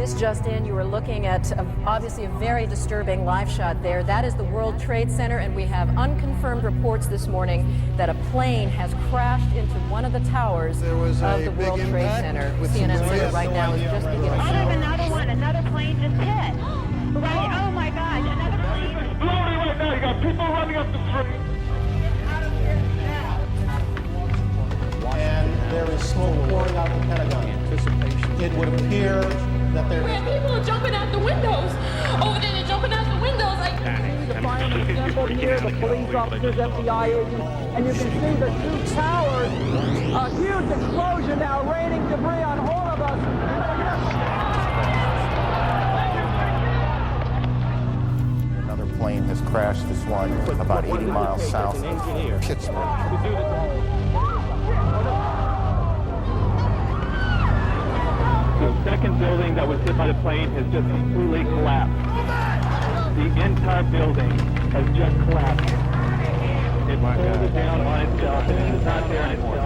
news just in, you are looking at obviously a very disturbing live shot there. That is the World Trade Center, and we have unconfirmed reports this morning that a plane has crashed into one of the towers of the World Trade Center. CNN says right now is just beginning. Oh, there's another one. Another plane just hit. Right. Oh my God. Another plane. It's blowing right now. You got people running up the street. And there is smoke pouring out of the Pentagon. It would appear that there Man, people are jumping out the windows. Over there, they're jumping out the windows. Like, The firemen assembled here, the police officers, FBI agents, and you can see the two towers. A huge explosion now, raining debris on all of us. Another plane has crashed, this one about 80 miles south of Pittsburgh. The second building that was hit by the plane has just completely collapsed. The entire building has just collapsed. It folded down on itself and it's not there anymore.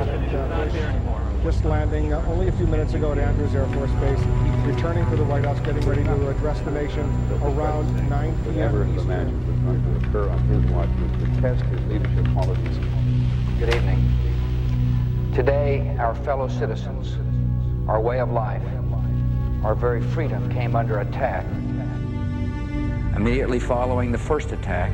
Just landing only a few minutes ago at Andrews Air Force Base, returning to the White House, getting ready to address the nation around 9 p.m. Never imagined was going to occur on his watch was to test his leadership qualities. Good evening. Today, our fellow citizens, our way of life, our very freedom came under attack. Immediately following the first attack,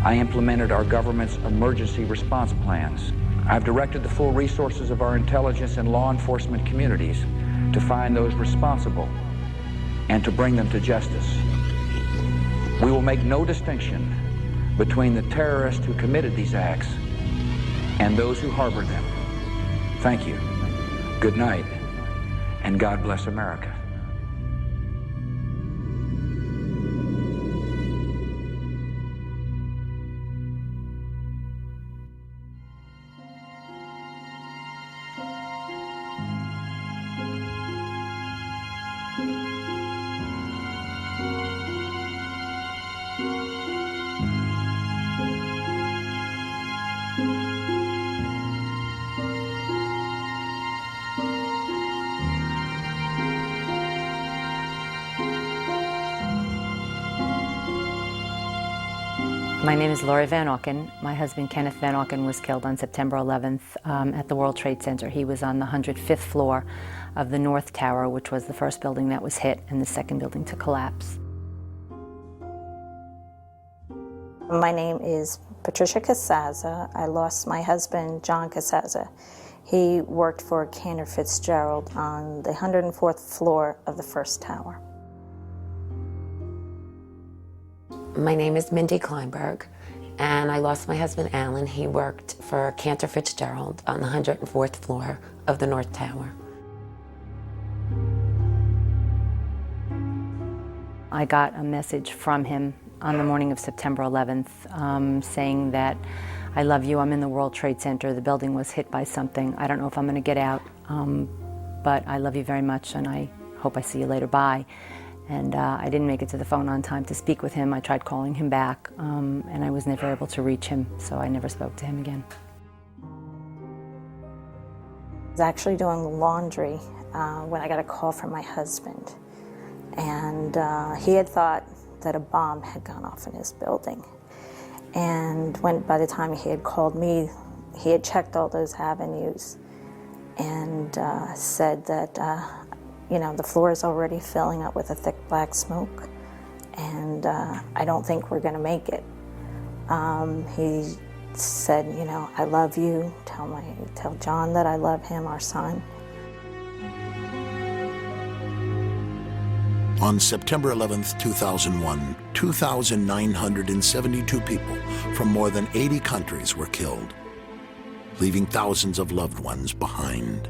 I implemented our government's emergency response plans. I've directed the full resources of our intelligence and law enforcement communities to find those responsible and to bring them to justice. We will make no distinction between the terrorists who committed these acts and those who harbored them. Thank you. Good night, and God bless America. My name is Laurie Van Auken. My husband, Kenneth Van Auken, was killed on September 11th at the World Trade Center. He was on the 105th floor of the North Tower, which was the first building that was hit and the second building to collapse. My name is Patricia Casaza. I lost my husband, John Casaza. He worked for Cantor Fitzgerald on the 104th floor of the first tower. My name is Mindy Kleinberg, and I lost my husband, Alan. He worked for Cantor Fitzgerald on the 104th floor of the North Tower. I got a message from him on the morning of September 11th saying that, I love you, I'm in the World Trade Center, the building was hit by something, I don't know if I'm going to get out, but I love you very much and I hope I see you later, bye. And I didn't make it to the phone on time to speak with him. I tried calling him back, and I was never able to reach him, so I never spoke to him again. I was actually doing laundry when I got a call from my husband. And he had thought that a bomb had gone off in his building. And by the time he had called me, he had checked all those avenues and said that the floor is already filling up with a thick black smoke, and I don't think we're going to make it. He said, I love you. Tell John that I love him, our son. On September 11th, 2001, 2,972 people from more than 80 countries were killed, leaving thousands of loved ones behind.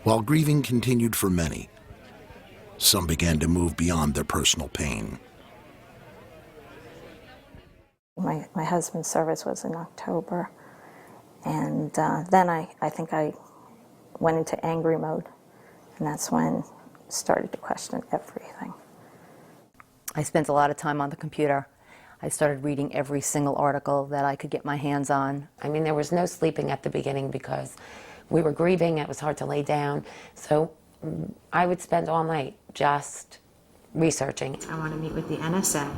While grieving continued for many, some began to move beyond their personal pain. My husband's service was in October, and then I think I went into angry mode, and that's when I started to question everything. I spent a lot of time on the computer. I started reading every single article that I could get my hands on. I mean, there was no sleeping at the beginning because We were grieving, it was hard to lay down, so I would spend all night just researching. I want to meet with the NSA,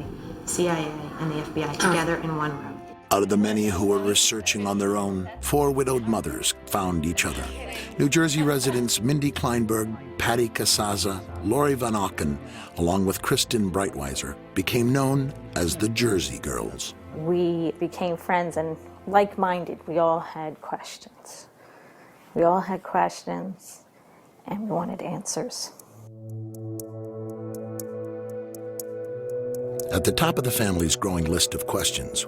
CIA, and the FBI together in one room. Out of the many who were researching on their own, 4 widowed mothers found each other. New Jersey residents Mindy Kleinberg, Patty Casaza, Lori Van Auken, along with Kristen Breitweiser, became known as the Jersey Girls. We became friends and like-minded. We all had questions. We all had questions, and we wanted answers. At the top of the family's growing list of questions,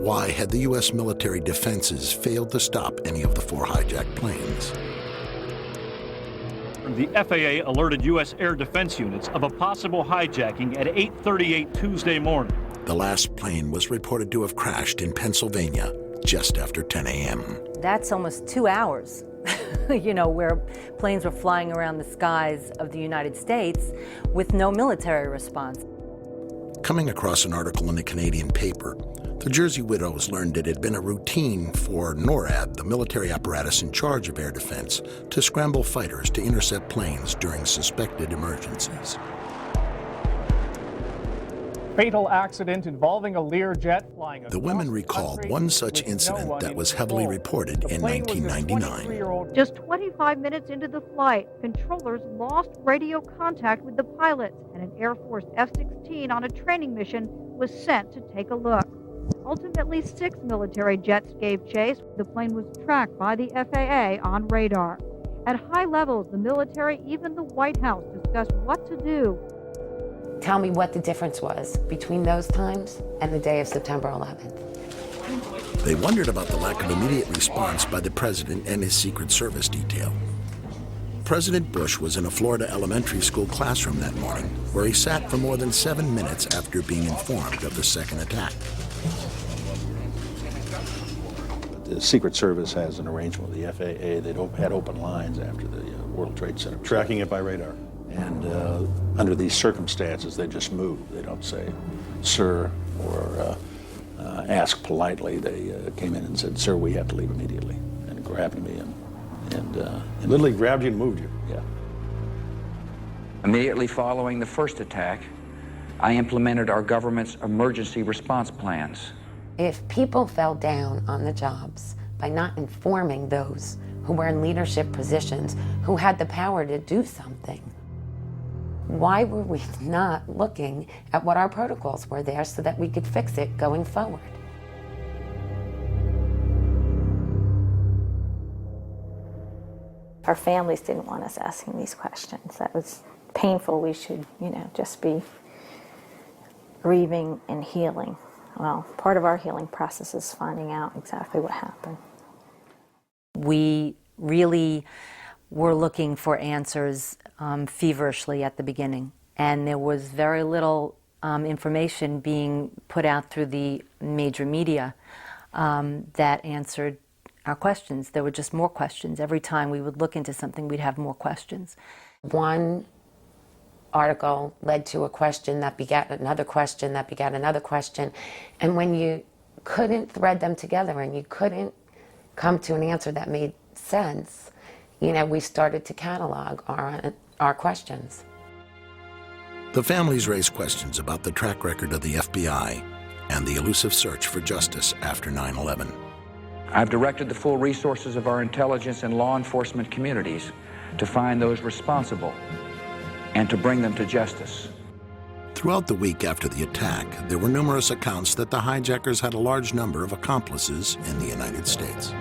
why had the U.S. military defenses failed to stop any of the 4 hijacked planes? The FAA alerted U.S. air defense units of a possible hijacking at 8:38 Tuesday morning. The last plane was reported to have crashed in Pennsylvania just after 10 a.m. That's almost 2 hours, you know, where planes were flying around the skies of the United States with no military response. Coming across an article in a Canadian paper, the Jersey widows learned it had been a routine for NORAD, the military apparatus in charge of air defense, to scramble fighters to intercept planes during suspected emergencies. Fatal accident involving a Lear jet flying across The women recalled one such incident that was heavily reported in 1999. Just 25 minutes into the flight, controllers lost radio contact with the pilots, and an Air Force F-16 on a training mission was sent to take a look. Ultimately, 6 military jets gave chase. The plane was tracked by the FAA on radar. At high levels, the military, even the White House, discussed what to do. Tell me what the difference was between those times and the day of September 11th. They wondered about the lack of immediate response by the president and his Secret Service detail. President Bush was in a Florida elementary school classroom that morning, where he sat for more than 7 minutes after being informed of the second attack. The Secret Service has an arrangement with the FAA. They'd had open lines after the World Trade Center. Tracking it by radar. And under these circumstances, they just move. They don't say, sir, or ask politely. They came in and said, sir, we have to leave immediately, and grabbed me and literally grabbed you and moved you. Yeah. Immediately following the first attack, I implemented our government's emergency response plans. If people fell down on the jobs by not informing those who were in leadership positions, who had the power to do something, why were we not looking at what our protocols were there so that we could fix it going forward? Our families didn't want us asking these questions. That was painful. We should, just be grieving and healing. Well, part of our healing process is finding out exactly what happened. We really were looking for answers feverishly at the beginning, and there was very little information being put out through the major media that answered our questions. There were just more questions. Every time we would look into something, we'd have more questions. One article led to a question that begat another question that begat another question, and when you couldn't thread them together and you couldn't come to an answer that made sense, we started to catalog our questions. The families raised questions about the track record of the FBI and the elusive search for justice after 9/11. I've directed the full resources of our intelligence and law enforcement communities to find those responsible and to bring them to justice. Throughout the week after the attack, there were numerous accounts that the hijackers had a large number of accomplices in the United States.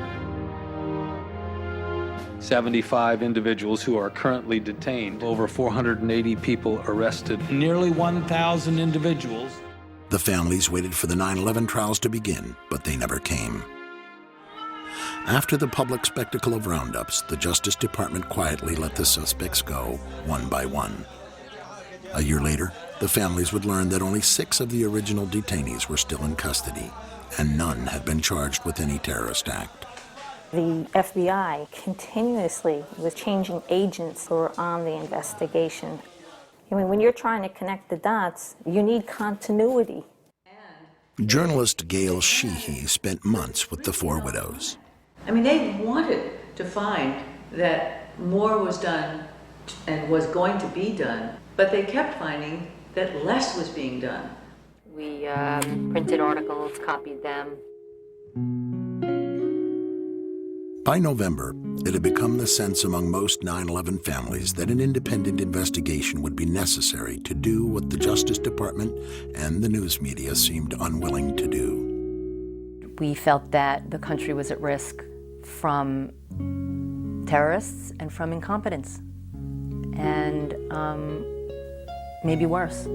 75 individuals who are currently detained, over 480 people arrested, nearly 1,000 individuals. The families waited for the 9/11 trials to begin, but they never came. After the public spectacle of roundups, the Justice Department quietly let the suspects go, one by one. A year later, the families would learn that only 6 of the original detainees were still in custody, and none had been charged with any terrorist act. The FBI continuously was changing agents who were on the investigation. When you're trying to connect the dots, you need continuity. Journalist Gail Sheehy spent months with the 4 widows. They wanted to find that more was done and was going to be done, but they kept finding that less was being done. We printed articles, copied them. By November, it had become the sense among most 9/11 families that an independent investigation would be necessary to do what the Justice Department and the news media seemed unwilling to do. We felt that the country was at risk from terrorists and from incompetence, and maybe worse.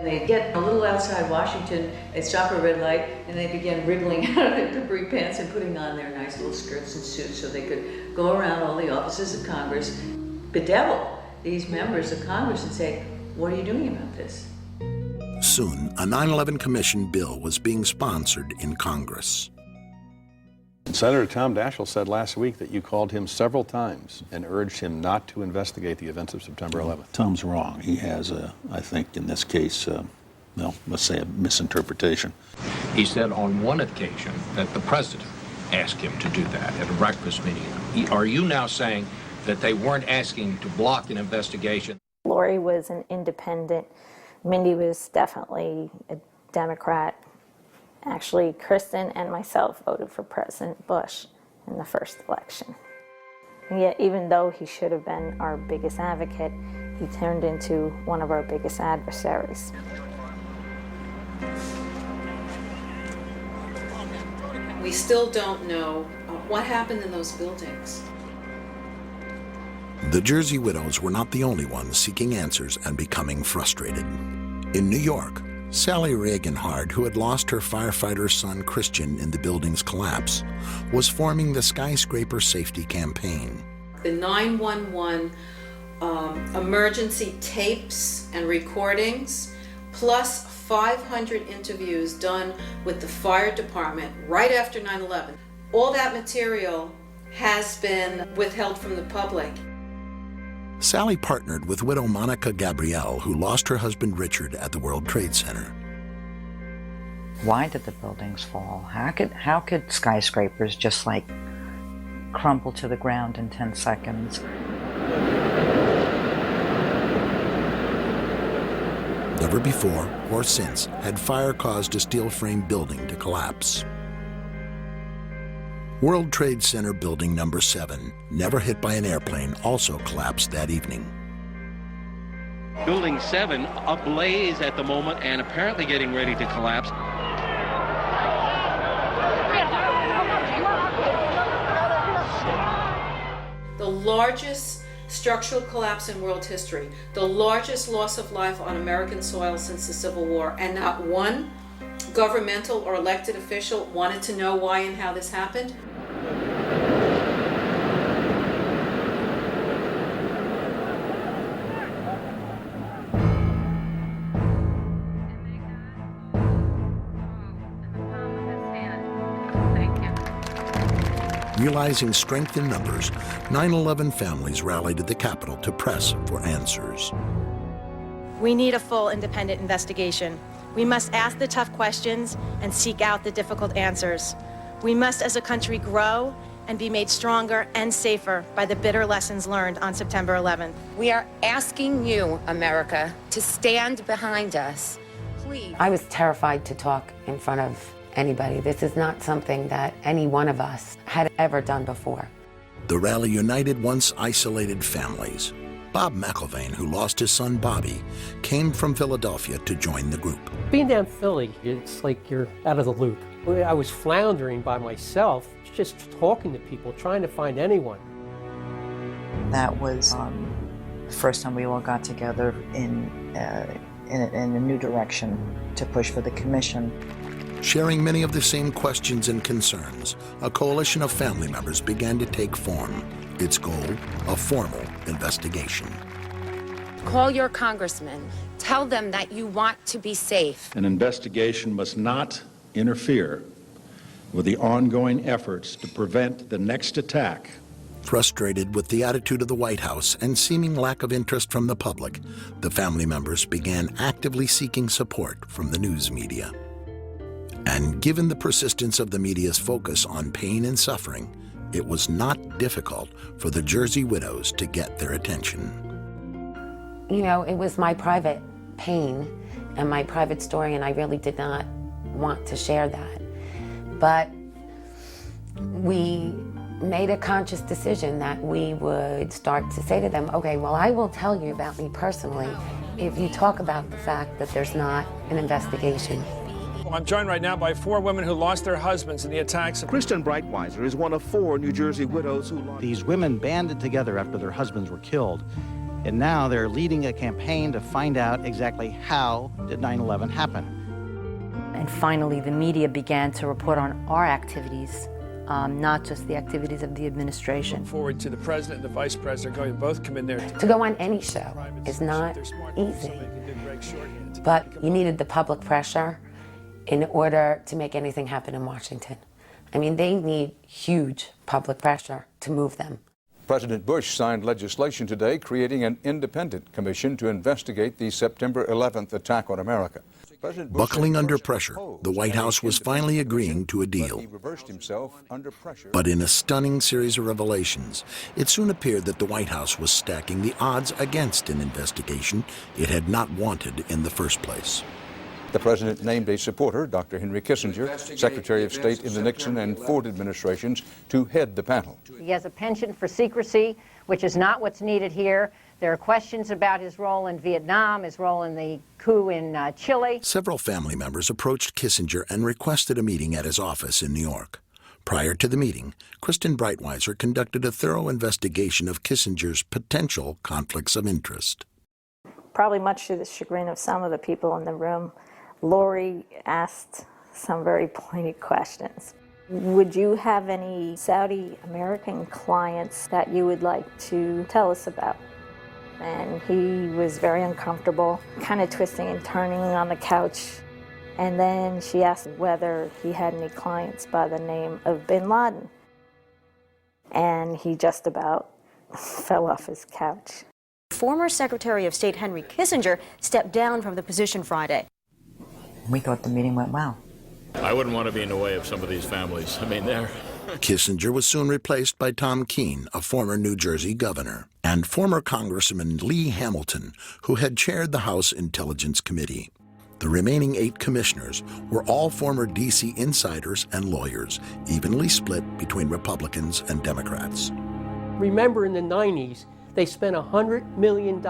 They get a little outside Washington, they stop a red light, and they begin wriggling out of their capri pants and putting on their nice little skirts and suits so they could go around all the offices of Congress, bedevil these members of Congress and say, what are you doing about this? Soon, a 9/11 Commission bill was being sponsored in Congress. Senator Tom Daschle said last week that you called him several times and urged him not to investigate the events of September 11th. Tom's wrong. He has, I think, in this case, well, let's say a misinterpretation. He said on one occasion that the president asked him to do that at a breakfast meeting. Are you now saying that they weren't asking to block an investigation? Lori was an independent. Mindy was definitely a Democrat. Actually, Kristen and myself voted for President Bush in the first election. And yet, even though he should have been our biggest advocate, he turned into one of our biggest adversaries. We still don't know what happened in those buildings. The Jersey widows were not the only ones seeking answers and becoming frustrated. In New York, Sally Reaganhard, who had lost her firefighter son Christian in the building's collapse, was forming the Skyscraper Safety Campaign. The 911 emergency tapes and recordings, plus 500 interviews done with the fire department right after 9/11. All that material has been withheld from the public. Sally partnered with widow Monica Gabrielle, who lost her husband Richard at the World Trade Center. Why did the buildings fall? How could skyscrapers just like crumble to the ground in 10 seconds? Never before or since had fire caused a steel frame building to collapse. World Trade Center Building Number 7, never hit by an airplane, also collapsed that evening. Building 7 ablaze at the moment and apparently getting ready to collapse. The largest structural collapse in world history, the largest loss of life on American soil since the Civil War, and not one governmental or elected official wanted to know why and how this happened. Realizing strength in numbers, 9/11 families rallied at the Capitol to press for answers. We need a full independent investigation. We must ask the tough questions and seek out the difficult answers. We must, as a country, grow and be made stronger and safer by the bitter lessons learned on September 11th. We are asking you, America, to stand behind us. Please. I was terrified to talk in front of anybody. This is not something that any one of us had ever done before. The rally united once isolated families. Bob McIlvaine, who lost his son Bobby, came from Philadelphia to join the group. Being down Philly, it's like you're out of the loop. I was floundering by myself, just talking to people, trying to find anyone. That was the first time we all got together in a new direction to push for the commission. Sharing many of the same questions and concerns, a coalition of family members began to take form. Its goal, a formal investigation. Call your congressman. Tell them that you want to be safe. An investigation must not interfere with the ongoing efforts to prevent the next attack. Frustrated with the attitude of the White House and seeming lack of interest from the public, the family members began actively seeking support from the news media. And given the persistence of the media's focus on pain and suffering, it was not difficult for the Jersey widows to get their attention. You know, it was my private pain and my private story, and I really did not want to share that. But we made a conscious decision that we would start to say to them, okay, well, I will tell you about me personally if you talk about the fact that there's not an investigation. I'm joined right now by 4 women who lost their husbands in the attacks. Kristen Breitweiser is one of 4 New Jersey widows who lost. These women banded together after their husbands were killed, and now they're leading a campaign to find out exactly how did 9/11 happen. And finally, the media began to report on our activities, not just the activities of the administration. Forward to the president and the vice president going to both come in there. To go on any show is not easy, but you needed the public pressure in order to make anything happen in Washington. I mean, they need huge public pressure to move them. President Bush signed legislation today creating an independent commission to investigate the September 11th attack on America. Buckling under pressure, the White House was finally agreeing to a deal. He reversed himself under pressure. But in a stunning series of revelations, it soon appeared that the White House was stacking the odds against an investigation it had not wanted in the first place. The president named a supporter, Dr. Henry Kissinger, Secretary of State in the Nixon and Ford administrations, to head the panel. He has a penchant for secrecy, which is not what's needed here. There are questions about his role in Vietnam, his role in the coup in Chile. Several family members approached Kissinger and requested a meeting at his office in New York. Prior to the meeting, Kristen Breitweiser conducted a thorough investigation of Kissinger's potential conflicts of interest. Probably much to the chagrin of some of the people in the room, Lori asked some very pointed questions. Would you have any Saudi American clients that you would like to tell us about? And he was very uncomfortable, kind of twisting and turning on the couch. And then she asked whether he had any clients by the name of bin Laden. And he just about fell off his couch. Former Secretary of State Henry Kissinger stepped down from the position Friday. We thought the meeting went well. I wouldn't want to be in the way of some of these families. I mean, they're... Kissinger was soon replaced by Tom Keene, a former New Jersey governor, and former Congressman Lee Hamilton, who had chaired the House Intelligence Committee. The remaining 8 commissioners were all former D.C. insiders and lawyers, evenly split between Republicans and Democrats. Remember, in the 90s, they spent $100 million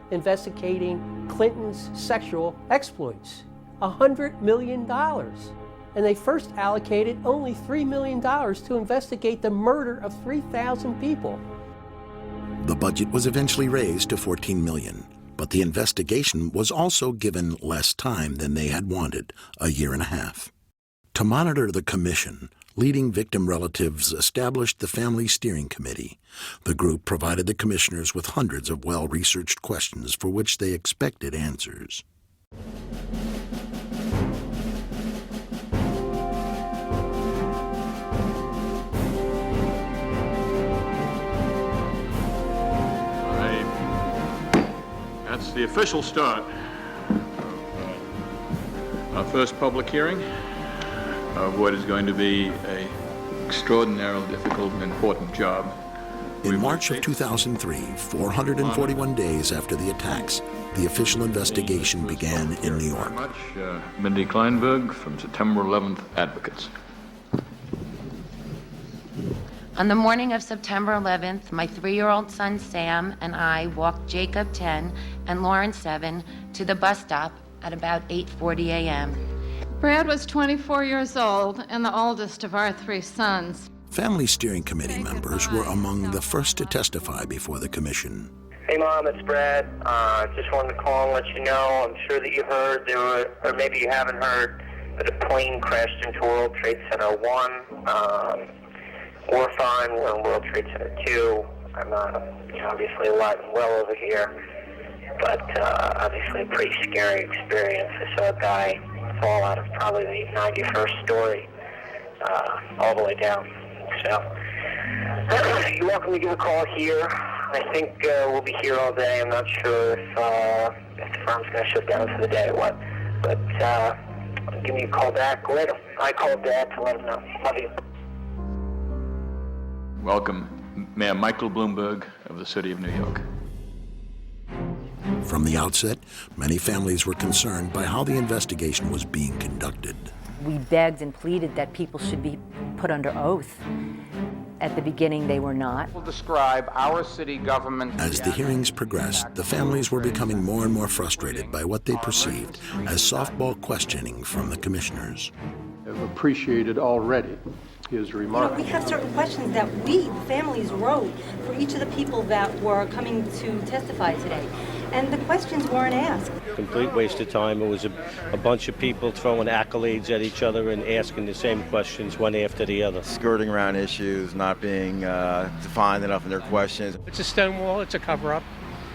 investigating Clinton's sexual exploits. $100 million. And they first allocated only $3 million to investigate the murder of 3,000 people. The budget was eventually raised to $14 million, but the investigation was also given less time than they had wanted, a year and a half. To monitor the commission, leading victim relatives established the Family Steering Committee. The group provided the commissioners with hundreds of well-researched questions for which they expected answers. That's the official start of our first public hearing of what is going to be an extraordinarily difficult and important job. In March of 2003, 441 days after the attacks, the official investigation began in New York. Mindy Kleinberg from September 11th Advocates. On the morning of September 11th, my 3-year-old son Sam and I walked Jacob 10 and Lauren 7 to the bus stop at about 8:40 a.m. Brad was 24 years old and the oldest of our 3 sons. Family Steering Committee members were among the first to testify before the commission. Hey Mom, it's Brad. Just wanted to call and let you know, I'm sure that you heard, or maybe you haven't heard, that a plane crashed into World Trade Center 1. We're fine, we're in World Trade Center 2. I'm obviously alive and well over here, but obviously a pretty scary experience. I saw a guy fall out of probably the 91st story, all the way down. So, you're welcome to give a call here. I think we'll be here all day. I'm not sure if the firm's going to shut down for the day or what, but give me a call back. I called Dad to let him know. Love you. Welcome, Mayor Michael Bloomberg of the City of New York. From the outset, many families were concerned by how the investigation was being conducted. We begged and pleaded that people should be put under oath. At the beginning, they were not. We'll describe our city government. As the hearings progressed, the families were becoming more and more frustrated by what they perceived as softball questioning from the commissioners. I've appreciated already his remarks. We have certain questions that we, families, wrote for each of the people that were coming to testify today. And the questions weren't asked. Complete waste of time. It was a bunch of people throwing accolades at each other and asking the same questions one after the other. Skirting around issues, not being defined enough in their questions. It's a stonewall, it's a cover-up.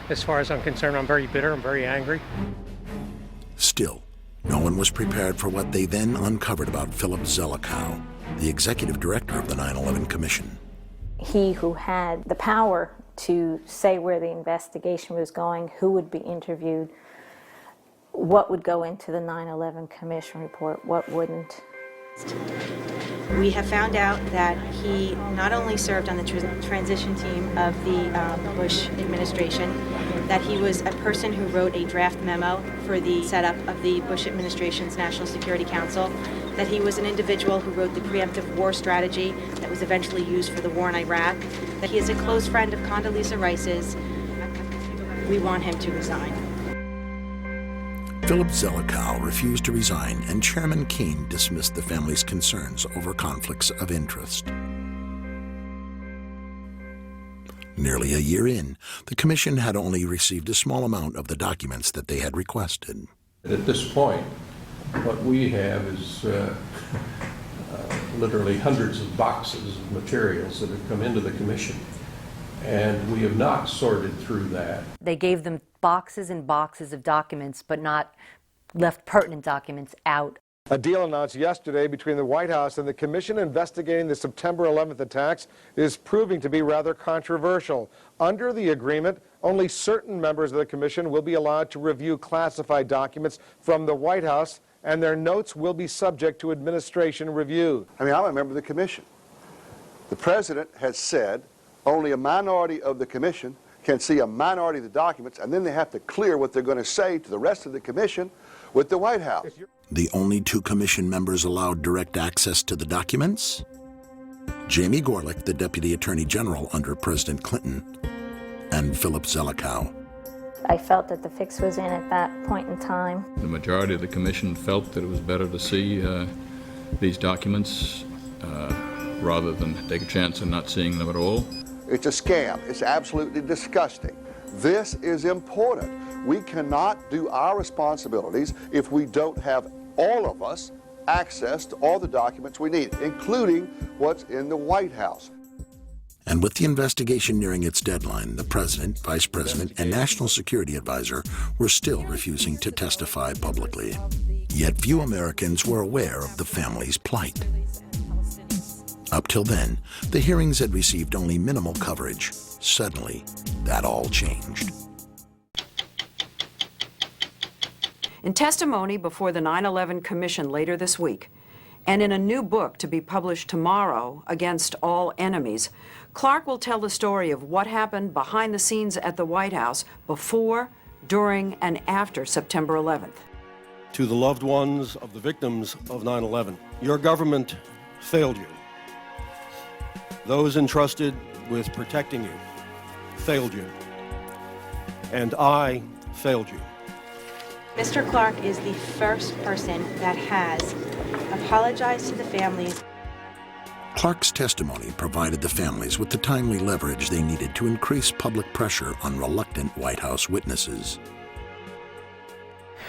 As far as I'm concerned, I'm very bitter, I'm very angry. Still, no one was prepared for what they then uncovered about Philip Zelikow, the executive director of the 9/11 Commission. He who had the power to say where the investigation was going, who would be interviewed, what would go into the 9/11 Commission report, what wouldn't. We have found out that he not only served on the transition team of the Bush administration, that he was a person who wrote a draft memo for the setup of the Bush administration's National Security Council, that he was an individual who wrote the preemptive war strategy that was eventually used for the war in Iraq, that he is a close friend of Condoleezza Rice's. We want him to resign. Philip Zelikow refused to resign, and Chairman Keene dismissed the family's concerns over conflicts of interest. Nearly a year in, the commission had only received a small amount of the documents that they had requested. At this point, what we have is literally hundreds of boxes of materials that have come into the commission, and we have not sorted through that. They gave them boxes and boxes of documents, but not left pertinent documents out. A deal announced yesterday between the White House and the commission investigating the September 11th attacks is proving to be rather controversial. Under the agreement, only certain members of the commission will be allowed to review classified documents from the White House, and their notes will be subject to administration review. I mean, I'm a member of the commission. The president has said only a minority of the commission can see a minority of the documents, and then they have to clear what they're going to say to the rest of the commission with the White House. The only two commission members allowed direct access to the documents? Jamie Gorelick, the Deputy Attorney General under President Clinton, and Philip Zelikow. I felt that the fix was in at that point in time. The majority of the commission felt that it was better to see these documents rather than take a chance of not seeing them at all. It's a scam. It's absolutely disgusting. This is important. We cannot do our responsibilities if we don't have all of us access to all the documents we need, including what's in the White House. And with the investigation nearing its deadline, the President, Vice President, and National Security Advisor were still refusing to testify publicly. Yet few Americans were aware of the family's plight. Up till then, the hearings had received only minimal coverage. Suddenly, that all changed. In testimony before the 9/11 Commission later this week, and in a new book to be published tomorrow, Against All Enemies, Clark will tell the story of what happened behind the scenes at the White House before, during, and after September 11th. To the loved ones of the victims of 9/11, your government failed you. Those entrusted with protecting you failed you. And I failed you. Mr. Clark is the first person that has apologized to the families. Clark's testimony provided the families with the timely leverage they needed to increase public pressure on reluctant White House witnesses.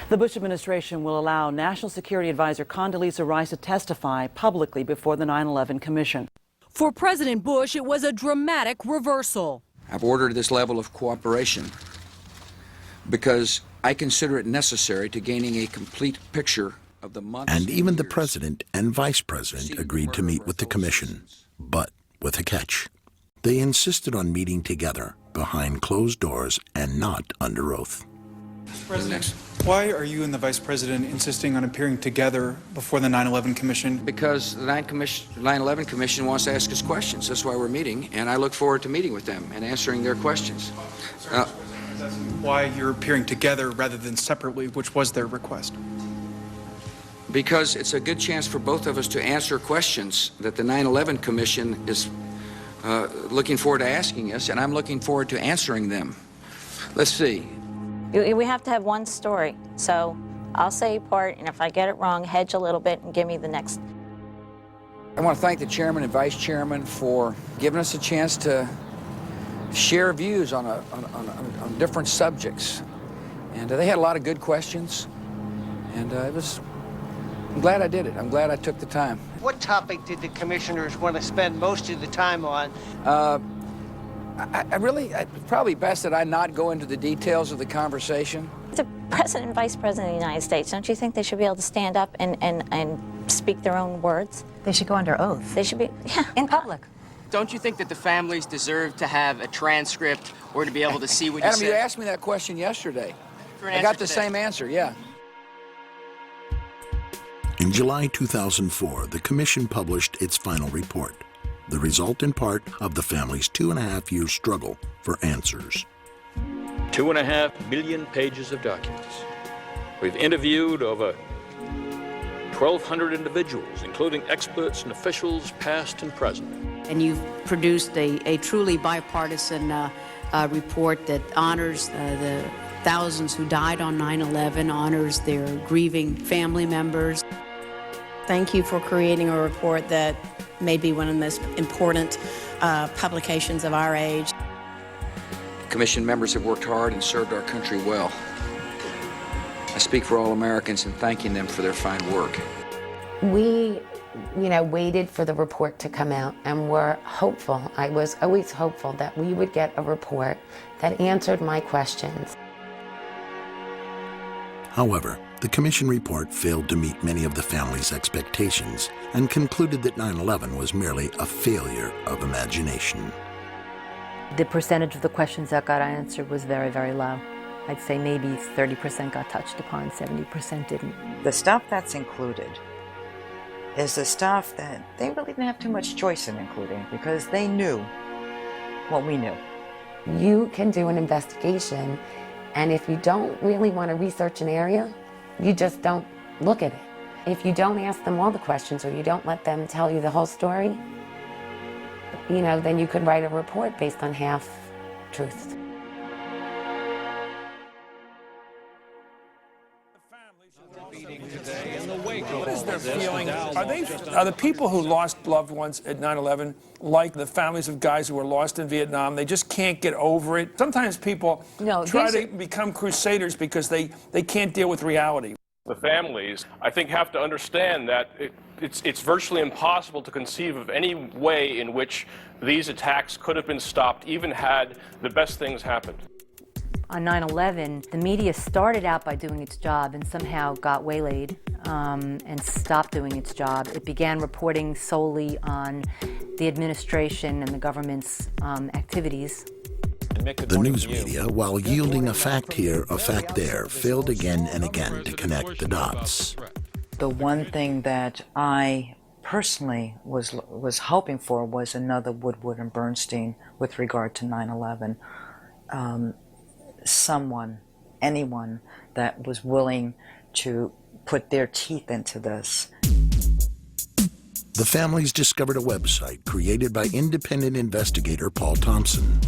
The Bush administration will allow National Security Advisor Condoleezza Rice to testify publicly before the 9/11 Commission. For President Bush, it was a dramatic reversal. I've ordered this level of cooperation because I consider it necessary to gaining a complete picture of the months. And even the President and Vice President agreed to meet with the Commission, but with a catch. They insisted on meeting together behind closed doors and not under oath. President. Why are you and the Vice President insisting on appearing together before the 9/11 Commission? Because the 9/11 Commission wants to ask us questions. That's why we're meeting, and I look forward to meeting with them and answering their questions. Why you're appearing together rather than separately, which was their request? Because it's a good chance for both of us to answer questions that the 9/11 Commission is looking forward to asking us, and I'm looking forward to answering them. Let's see. We have to have one story, so I'll say part, and if I get it wrong, hedge a little bit and give me the next. I want to thank the chairman and vice chairman for giving us a chance to share views on different subjects. And they had a lot of good questions, and I'm glad I did it. I'm glad I took the time. What topic did the commissioners want to spend most of the time on? It's probably best that I not go into the details of the conversation. The President and Vice President of the United States, don't you think they should be able to stand up and speak their own words? They should go under oath. They should be, yeah. In public. Don't you think that the families deserve to have a transcript or to be able to see what you said? Adam, you asked me that question yesterday. For an I answer got the today. same answer, yeah. In July 2004, the Commission published its final report, the result in part of the family's 2.5-year struggle for answers. 2.5 million pages of documents. We've interviewed over 1,200 individuals, including experts and officials past and present. And you've produced a truly bipartisan report that honors the thousands who died on 9/11, honors their grieving family members. Thank you for creating a report that may be one of the most important publications of our age. Commission members have worked hard and served our country well. I speak for all Americans in thanking them for their fine work. We, waited for the report to come out and were hopeful. I was always hopeful that we would get a report that answered my questions. However, the Commission report failed to meet many of the family's expectations and concluded that 9/11 was merely a failure of imagination. The percentage of the questions that got answered was very, very low. I'd say maybe 30% got touched upon, 70% didn't. The stuff that's included is the stuff that they really didn't have too much choice in including because they knew what we knew. You can do an investigation, and if you don't really want to research an area, you just don't look at it. If you don't ask them all the questions or you don't let them tell you the whole story, then you could write a report based on half truths. What is their feeling? Are the people who lost loved ones at 9/11 like the families of guys who were lost in Vietnam? They just can't get over it. Sometimes people try to become crusaders because they can't deal with reality. The families, I think, have to understand that it's virtually impossible to conceive of any way in which these attacks could have been stopped, even had the best things happened. On 9/11, the media started out by doing its job and somehow got waylaid and stopped doing its job. It began reporting solely on the administration and the government's activities. The news media, while yielding a fact here, a fact there, failed again and again to connect the dots. The one thing that I personally was hoping for was another Woodward and Bernstein with regard to 9/11. Someone, anyone that was willing to put their teeth into this. The families discovered a website created by independent investigator Paul Thompson.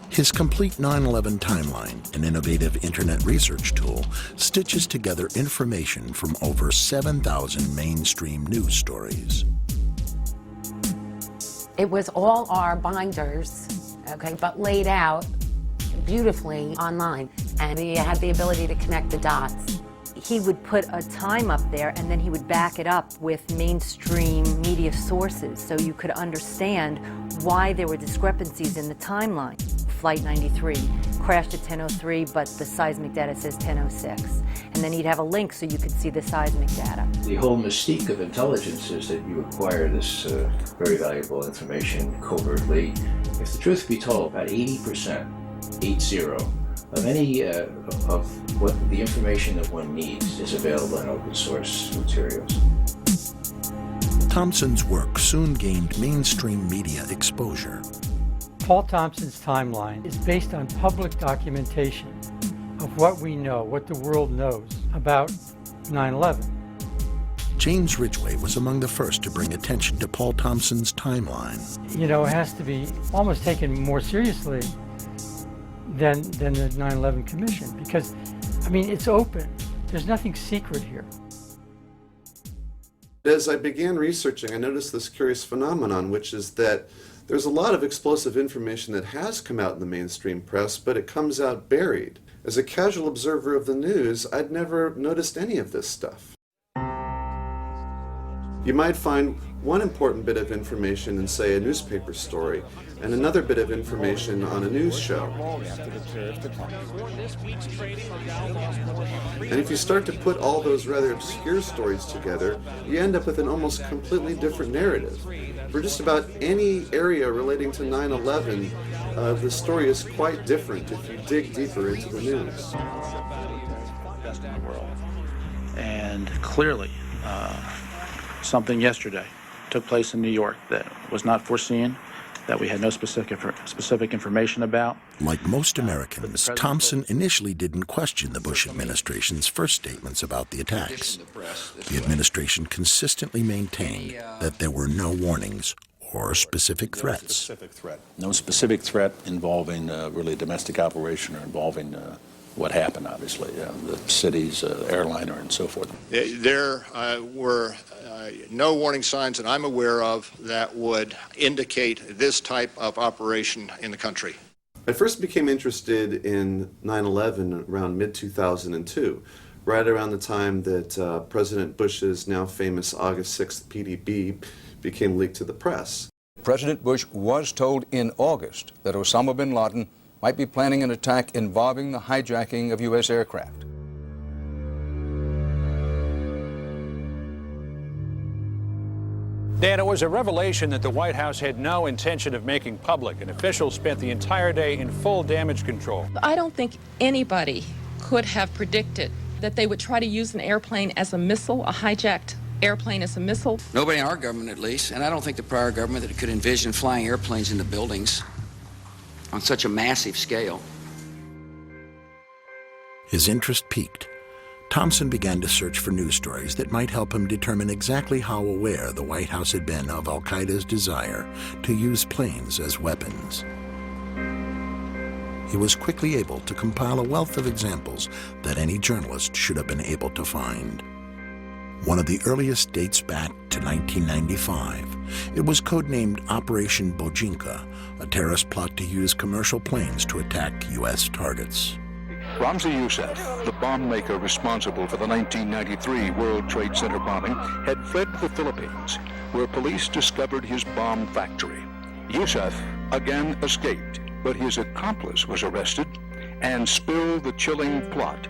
His complete 9/11 timeline, an innovative internet research tool, stitches together information from over 7,000 mainstream news stories. It was all our binders, but laid out beautifully online, and he had the ability to connect the dots. He would put a time up there, and then he would back it up with mainstream media sources so you could understand why there were discrepancies in the timeline. Flight 93 crashed at 10:03, but the seismic data says 10:06. And then he'd have a link so you could see the seismic data. The whole mystique of intelligence is that you acquire this very valuable information covertly. If the truth be told, about 80%, of any of what the information that one needs is available in open source materials. Thompson's work soon gained mainstream media exposure. Paul Thompson's timeline is based on public documentation of what we know, what the world knows about 9/11. James Ridgway was among the first to bring attention to Paul Thompson's timeline. You know, it has to be almost taken more seriously than the 9/11 Commission, because, I mean, it's open. There's nothing secret here. As I began researching, I noticed this curious phenomenon, which is that there's a lot of explosive information that has come out in the mainstream press, but it comes out buried. As a casual observer of the news, I'd never noticed any of this stuff. You might find one important bit of information in, say, a newspaper story, and another bit of information on a news show. And if you start to put all those rather obscure stories together, you end up with an almost completely different narrative. For just about any area relating to 9/11, the story is quite different if you dig deeper into the news. Best in the world. And clearly, something yesterday took place in New York that was not foreseen, that we had no specific information about. Like most Americans, Thompson initially didn't question the Bush administration's first statements about the attacks. The administration consistently maintained that there were no warnings or specific threats. No specific threat involving really a domestic operation or involving what happened, obviously, the city's airliner and so forth. There were no warning signs that I'm aware of that would indicate this type of operation in the country. I first became interested in 9/11 around mid-2002, right around the time that President Bush's now famous August 6th PDB became leaked to the press. President Bush was told in August that Osama bin Laden might be planning an attack involving the hijacking of U.S. aircraft. Dan, it was a revelation that the White House had no intention of making public, and officials spent the entire day in full damage control. I don't think anybody could have predicted that they would try to use an airplane as a missile, a hijacked airplane as a missile. Nobody in our government, at least, and I don't think the prior government that could envision flying airplanes into buildings on such a massive scale. His interest peaked. Thompson began to search for news stories that might help him determine exactly how aware the White House had been of al-Qaeda's desire to use planes as weapons. He was quickly able to compile a wealth of examples that any journalist should have been able to find. One of the earliest dates back to 1995. It was codenamed Operation Bojinka, a terrorist plot to use commercial planes to attack U.S. targets. Ramzi Youssef, the bomb maker responsible for the 1993 World Trade Center bombing, had fled to the Philippines, where police discovered his bomb factory. Youssef again escaped, but his accomplice was arrested and spilled the chilling plot.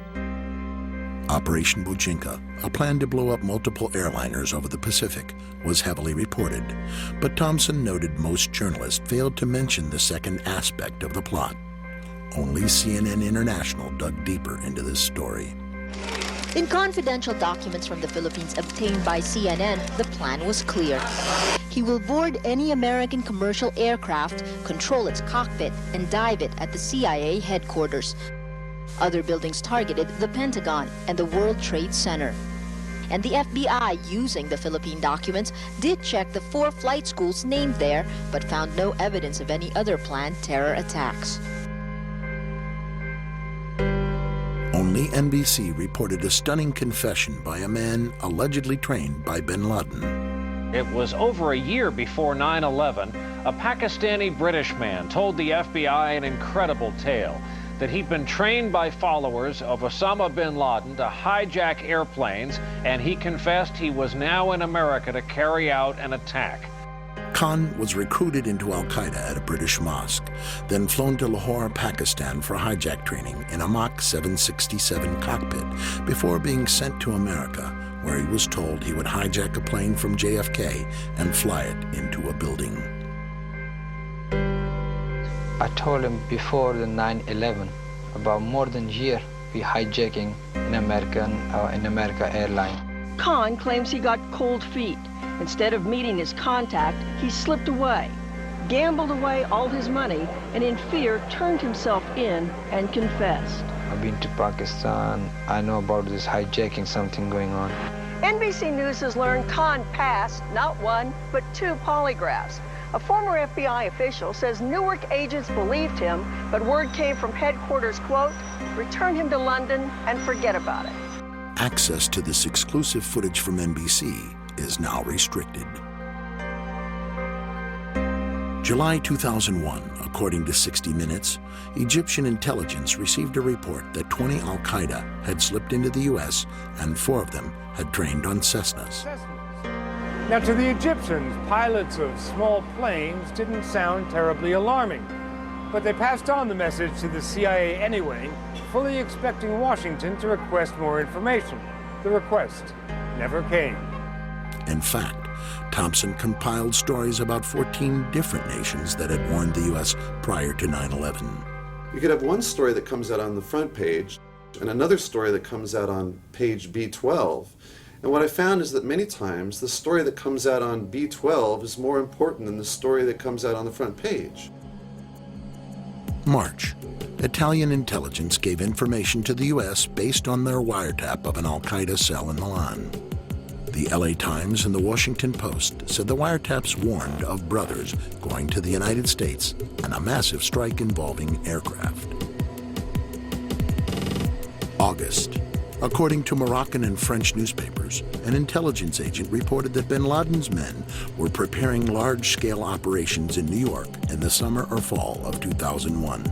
Operation Bojinka, a plan to blow up multiple airliners over the Pacific, was heavily reported, but Thompson noted most journalists failed to mention the second aspect of the plot. Only CNN International dug deeper into this story. In confidential documents from the Philippines obtained by CNN, the plan was clear. He will board any American commercial aircraft, control its cockpit, and dive it at the CIA headquarters. Other buildings targeted the Pentagon and the World Trade Center. And the FBI, using the Philippine documents, did check the 4 flight schools named there, but found no evidence of any other planned terror attacks. Only NBC reported a stunning confession by a man allegedly trained by bin Laden. It was over a year before 9/11, a Pakistani-British man told the FBI an incredible tale, that he'd been trained by followers of Osama bin Laden to hijack airplanes, and he confessed he was now in America to carry out an attack. Khan was recruited into al-Qaeda at a British mosque, then flown to Lahore, Pakistan for hijack training in a Mach 767 cockpit before being sent to America, where he was told he would hijack a plane from JFK and fly it into a building. I told him before the 9/11 about more than a year we hijacking in America airline. Khan claims he got cold feet. Instead of meeting his contact, he slipped away, gambled away all his money, and in fear turned himself in and confessed. I've been to Pakistan. I know about this hijacking, something going on. NBC News has learned Khan passed not one, but 2 polygraphs. A former FBI official says Newark agents believed him, but word came from headquarters, quote, return him to London and forget about it. Access to this exclusive footage from NBC is now restricted. July 2001, according to 60 Minutes, Egyptian intelligence received a report that 20 al-Qaeda had slipped into the U.S. and 4 of them had trained on Cessnas. Now, to the Egyptians, pilots of small planes didn't sound terribly alarming, but they passed on the message to the CIA anyway, fully expecting Washington to request more information. The request never came. In fact, Thompson compiled stories about 14 different nations that had warned the U.S. prior to 9/11. You could have one story that comes out on the front page and another story that comes out on page B12. And what I found is that many times the story that comes out on B12 is more important than the story that comes out on the front page. March. Italian intelligence gave information to the U.S. based on their wiretap of an al-Qaeda cell in Milan. The LA Times and the Washington Post said the wiretaps warned of brothers going to the United States and a massive strike involving aircraft. August. According to Moroccan and French newspapers, an intelligence agent reported that bin Laden's men were preparing large-scale operations in New York in the summer or fall of 2001.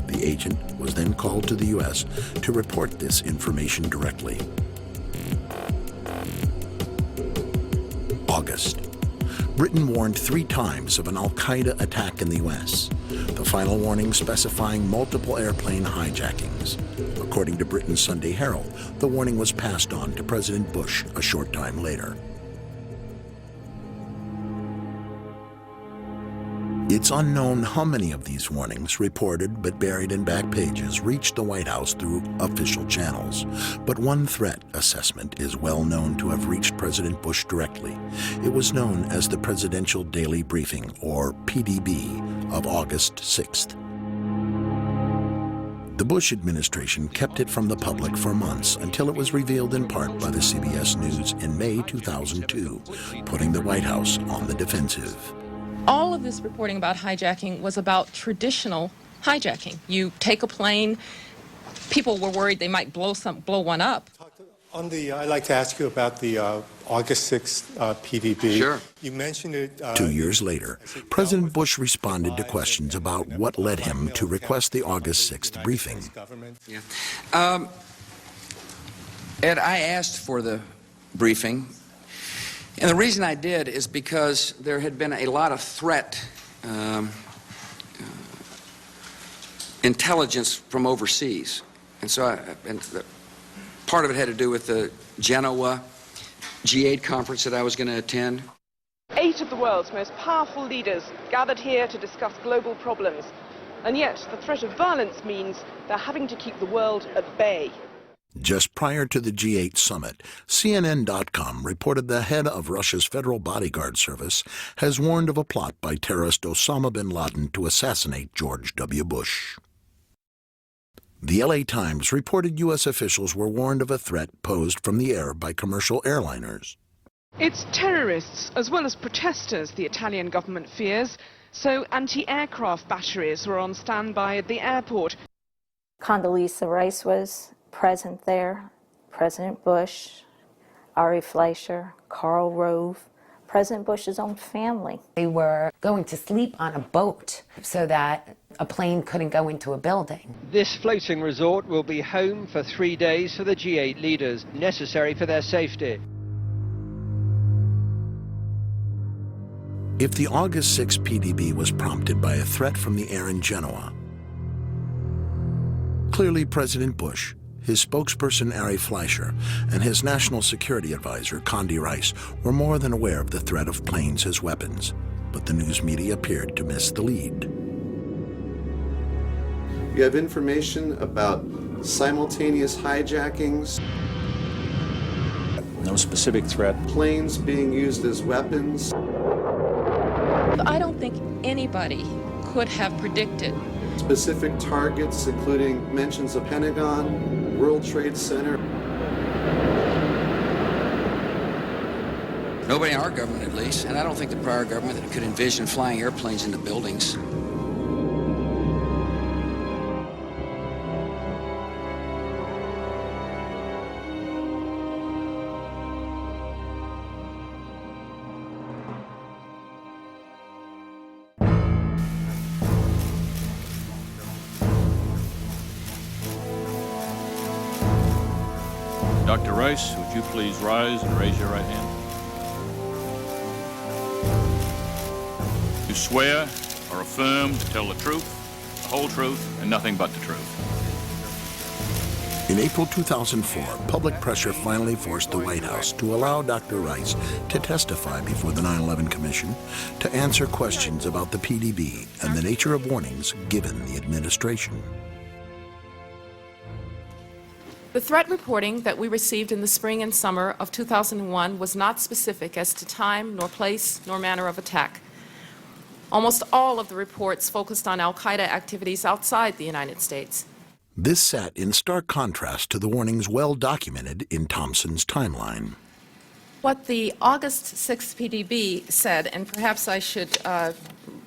The agent was then called to the U.S. to report this information directly. August. Britain warned 3 times of an al-Qaeda attack in the U.S., the final warning specifying multiple airplane hijackings. According to Britain's Sunday Herald, the warning was passed on to President Bush a short time later. It's unknown how many of these warnings, reported but buried in back pages, reached the White House through official channels. But one threat assessment is well known to have reached President Bush directly. It was known as the Presidential Daily Briefing, or PDB, of August 6th. The Bush administration kept it from the public for months until it was revealed in part by the CBS News in May 2002, putting the White House on the defensive. All of this reporting about hijacking was about traditional hijacking. You take a plane, people were worried they might blow one up. I'd like to ask you about the August 6th PDB. Sure. You mentioned it. 2 years later, President Bush responded to questions about what led him to request the August 6th briefing. Yeah. Ed, I asked for the briefing, and the reason I did is because there had been a lot of threat intelligence from overseas, and so part of it had to do with the Genoa G8 conference that I was going to attend. 8 of the world's most powerful leaders gathered here to discuss global problems, and yet the threat of violence means they're having to keep the world at bay. Just prior to the G8 summit, CNN.com reported the head of Russia's Federal Bodyguard Service has warned of a plot by terrorist Osama bin Laden to assassinate George W. Bush. The LA Times reported U.S. officials were warned of a threat posed from the air by commercial airliners. It's terrorists as well as protesters the Italian government fears, so anti-aircraft batteries were on standby at the airport. Condoleezza Rice was present there, President Bush, Ari Fleischer, Karl Rove, President Bush's own family. They were going to sleep on a boat so that a plane couldn't go into a building. This floating resort will be home for 3 days for the G8 leaders, necessary for their safety. If the August 6 PDB was prompted by a threat from the air in Genoa, clearly President Bush, his spokesperson Ari Fleischer, and his national security advisor Condi Rice were more than aware of the threat of planes as weapons, but the news media appeared to miss the lead. You have information about simultaneous hijackings, No specific threat. planes being used as weapons. I don't think anybody could have predicted Specific targets, including mentions of Pentagon, World Trade Center. Nobody in our government, at least, and I don't think the prior government could envision flying airplanes into buildings. Dr. Rice, would you please rise and raise your right hand? You swear or affirm to tell the truth, the whole truth, and nothing but the truth. In April 2004, public pressure finally forced the White House to allow Dr. Rice to testify before the 9/11 Commission to answer questions about the PDB and the nature of warnings given the administration. the threat reporting that we received in the spring and summer of 2001 was not specific as to time, nor place, nor manner of attack. Almost all of the reports focused on al-Qaeda activities outside the United States. This sat in stark contrast to the warnings well documented in Thompson's timeline. What the August 6th PDB said, and perhaps I should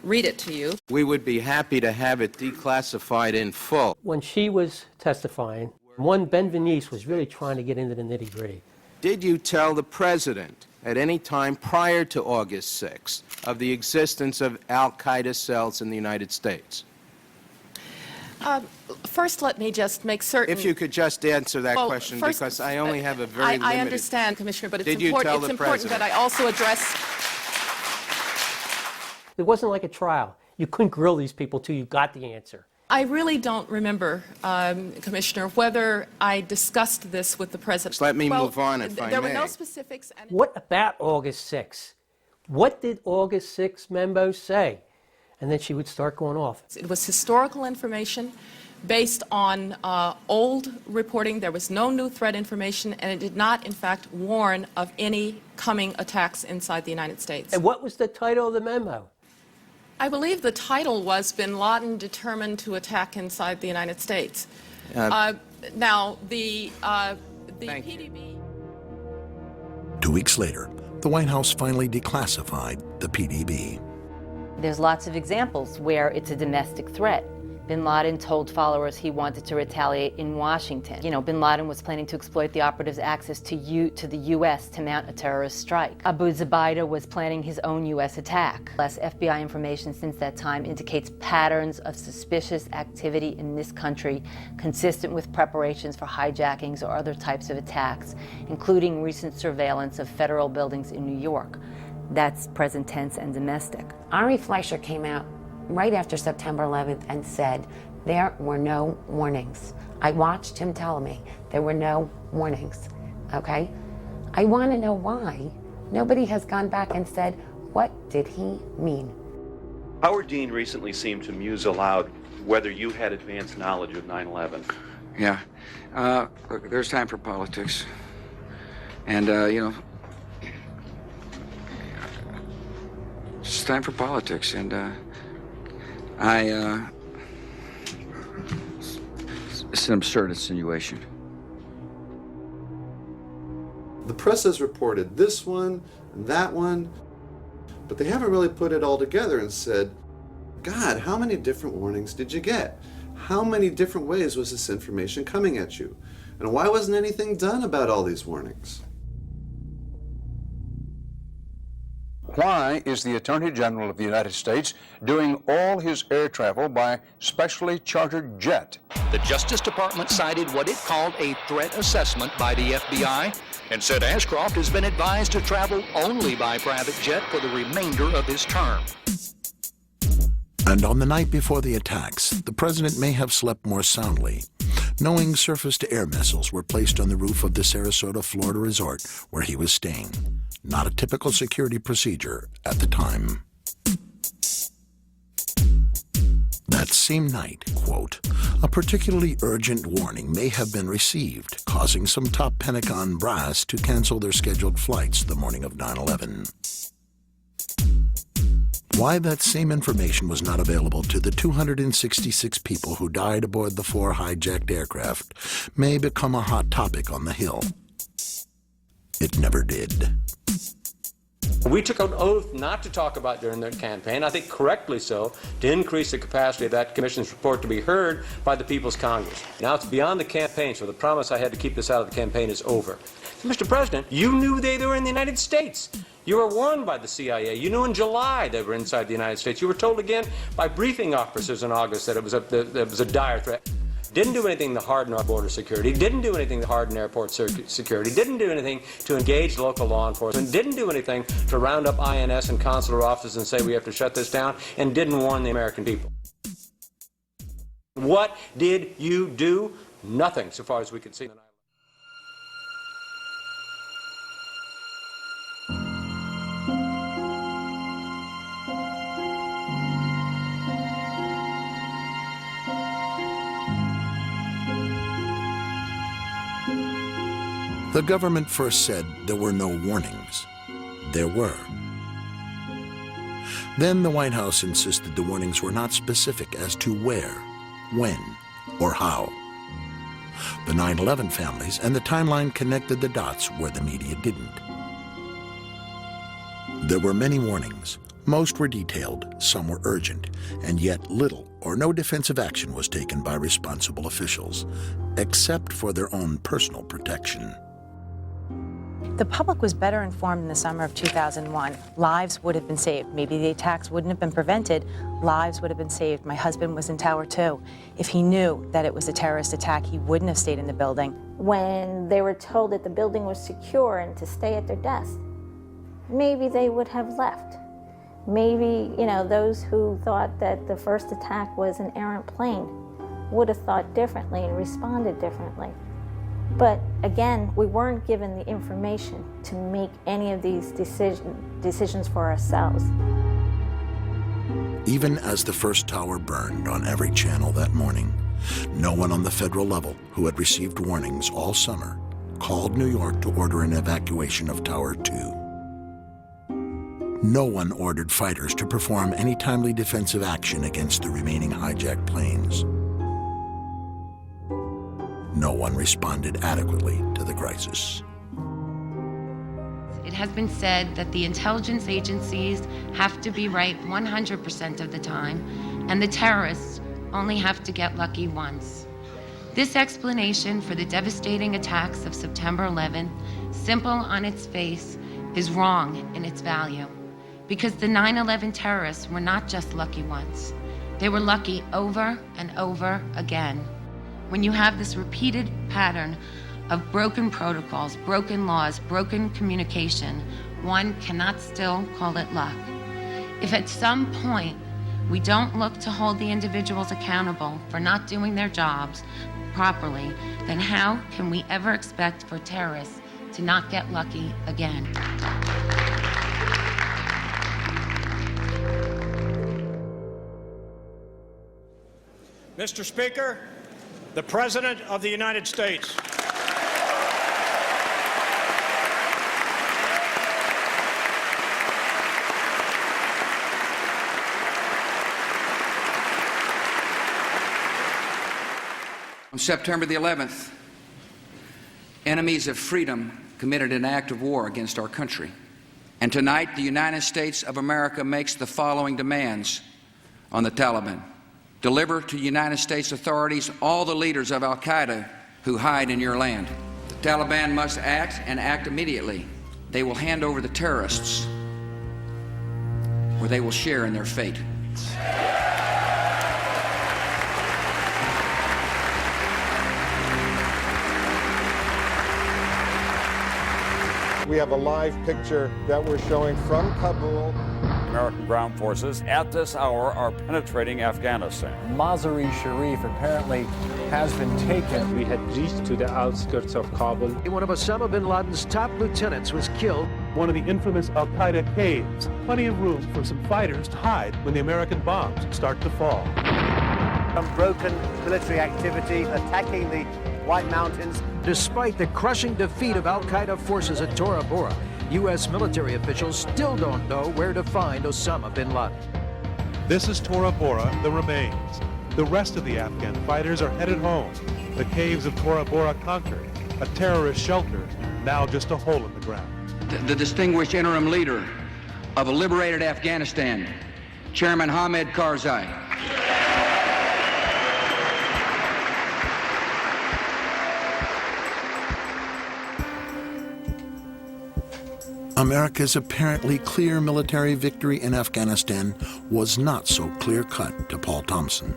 read it to you. We would be happy to have it declassified in full. When she was testifying, one Ben Venice was really trying to get into the nitty-gritty. Did you tell the President at any time prior to August 6th of the existence of al-Qaeda cells in the United States? First, let me just make certain. If you could just answer that question, first, because I only have a very limited... I understand, Commissioner, but it's Did you tell the important that President? I also address... It wasn't like a trial. You couldn't grill these people till you got the answer. I really don't remember, Commissioner, whether I discussed this with the President. Just let me move on, if I may. There were no specifics. And What about August 6th? What did August 6th memo say? And then she would start going off. It was historical information based on old reporting. There was no new threat information, and it did not, in fact, warn of any coming attacks inside the United States. And what was the title of the memo? I believe the title was Bin Laden Determined to Attack Inside the United States. Now, the PDB... 2 weeks later, the White House finally declassified the PDB. There's lots of examples where it's a domestic threat. Bin Laden told followers he wanted to retaliate in Washington. You know, Bin Laden was planning to exploit the operatives' access to the U.S. to mount a terrorist strike. Abu Zubaydah was planning his own U.S. attack. Less FBI information since that time indicates patterns of suspicious activity in this country consistent with preparations for hijackings or other types of attacks, including recent surveillance of federal buildings in New York. That's present tense and domestic. Ari Fleischer came out right after September 11th and said there were no warnings. I watched him tell me there were no warnings, okay? I want to know why nobody has gone back and said, what did he mean? Howard Dean recently seemed to muse aloud whether you had advanced knowledge of 9/11. Yeah. Look, there's time for politics. And, you know, it's time for politics, and it's an absurd insinuation. The press has reported this one and that one, but they haven't really put it all together and said, God, how many different warnings did you get? How many different ways was this information coming at you? And why wasn't anything done about all these warnings? Why is the Attorney General of the United States doing all his air travel by specially chartered jet? The Justice Department cited what it called a threat assessment by the FBI and said Ashcroft has been advised to travel only by private jet for the remainder of his term. And on the night before the attacks, the president may have slept more soundly, knowing surface-to-air missiles were placed on the roof of the Sarasota, Florida resort where he was staying. Not a typical security procedure at the time. That same night, quote, a particularly urgent warning may have been received, causing some top Pentagon brass to cancel their scheduled flights the morning of 9/11. Why that same information was not available to the 266 people who died aboard the 4 hijacked aircraft may become a hot topic on the Hill. It never did. We took an oath not to talk about during the campaign, I think correctly so, to increase the capacity of that commission's report to be heard by the People's Congress. Now it's beyond the campaign, so the promise I had to keep this out of the campaign is over. Mr. President, you knew they were in the United States. You were warned by the CIA. You knew in July they were inside the United States. You were told again by briefing officers in August that it was a dire threat. Didn't do anything to harden our border security, didn't do anything to harden airport security, didn't do anything to engage local law enforcement, didn't do anything to round up INS and consular offices and say we have to shut this down, and didn't warn the American people. What did you do? Nothing, so far as we could see. The government first said there were no warnings. There were. Then the White House insisted the warnings were not specific as to where, when, or how. The 9/11 families and the timeline connected the dots where the media didn't. There were many warnings. Most were detailed, some were urgent, and yet little or no defensive action was taken by responsible officials, except for their own personal protection. The public was better informed in the summer of 2001. Lives would have been saved. Maybe the attacks wouldn't have been prevented. Lives would have been saved. My husband was in Tower 2. If he knew that it was a terrorist attack, he wouldn't have stayed in the building. When they were told that the building was secure and to stay at their desk, maybe they would have left. Maybe, those who thought that the first attack was an errant plane would have thought differently and responded differently. But again, we weren't given the information to make any of these decisions for ourselves. Even as the first tower burned on every channel that morning, no one on the federal level who had received warnings all summer called New York to order an evacuation of Tower 2. No one ordered fighters to perform any timely defensive action against the remaining hijacked planes. No one responded adequately to the crisis. It has been said that the intelligence agencies have to be right 100% of the time, and the terrorists only have to get lucky once. This explanation for the devastating attacks of September 11th, simple on its face, is wrong in its value. Because the 9/11 terrorists were not just lucky once. They were lucky over and over again. When you have this repeated pattern of broken protocols, broken laws, broken communication, one cannot still call it luck. If at some point we don't look to hold the individuals accountable for not doing their jobs properly, then how can we ever expect for terrorists to not get lucky again? Mr. Speaker, the President of the United States. On September the 11th, enemies of freedom committed an act of war against our country. And tonight, the United States of America makes the following demands on the Taliban. Deliver to United States authorities all the leaders of al-Qaeda who hide in your land. The Taliban must act and act immediately. They will hand over the terrorists, or they will share in their fate. We have a live picture that we're showing from Kabul. American ground forces at this hour are penetrating Afghanistan. Mazar-e-Sharif apparently has been taken. We had reached to the outskirts of Kabul. One of Osama bin Laden's top lieutenants was killed. one of the infamous Al-Qaeda caves. Plenty of room for some fighters to hide when the American bombs start to fall. Unbroken military activity attacking the White Mountains. Despite the crushing defeat of Al-Qaeda forces at Tora Bora, U.S. military officials still don't know where to find Osama bin Laden. This is Tora Bora, the remains. The rest of the Afghan fighters are headed home. The caves of Tora Bora conquered, a terrorist shelter, now just a hole in the ground. The distinguished interim leader of a liberated Afghanistan, Chairman Hamid Karzai. America's apparently clear military victory in Afghanistan was not so clear-cut to Paul Thompson.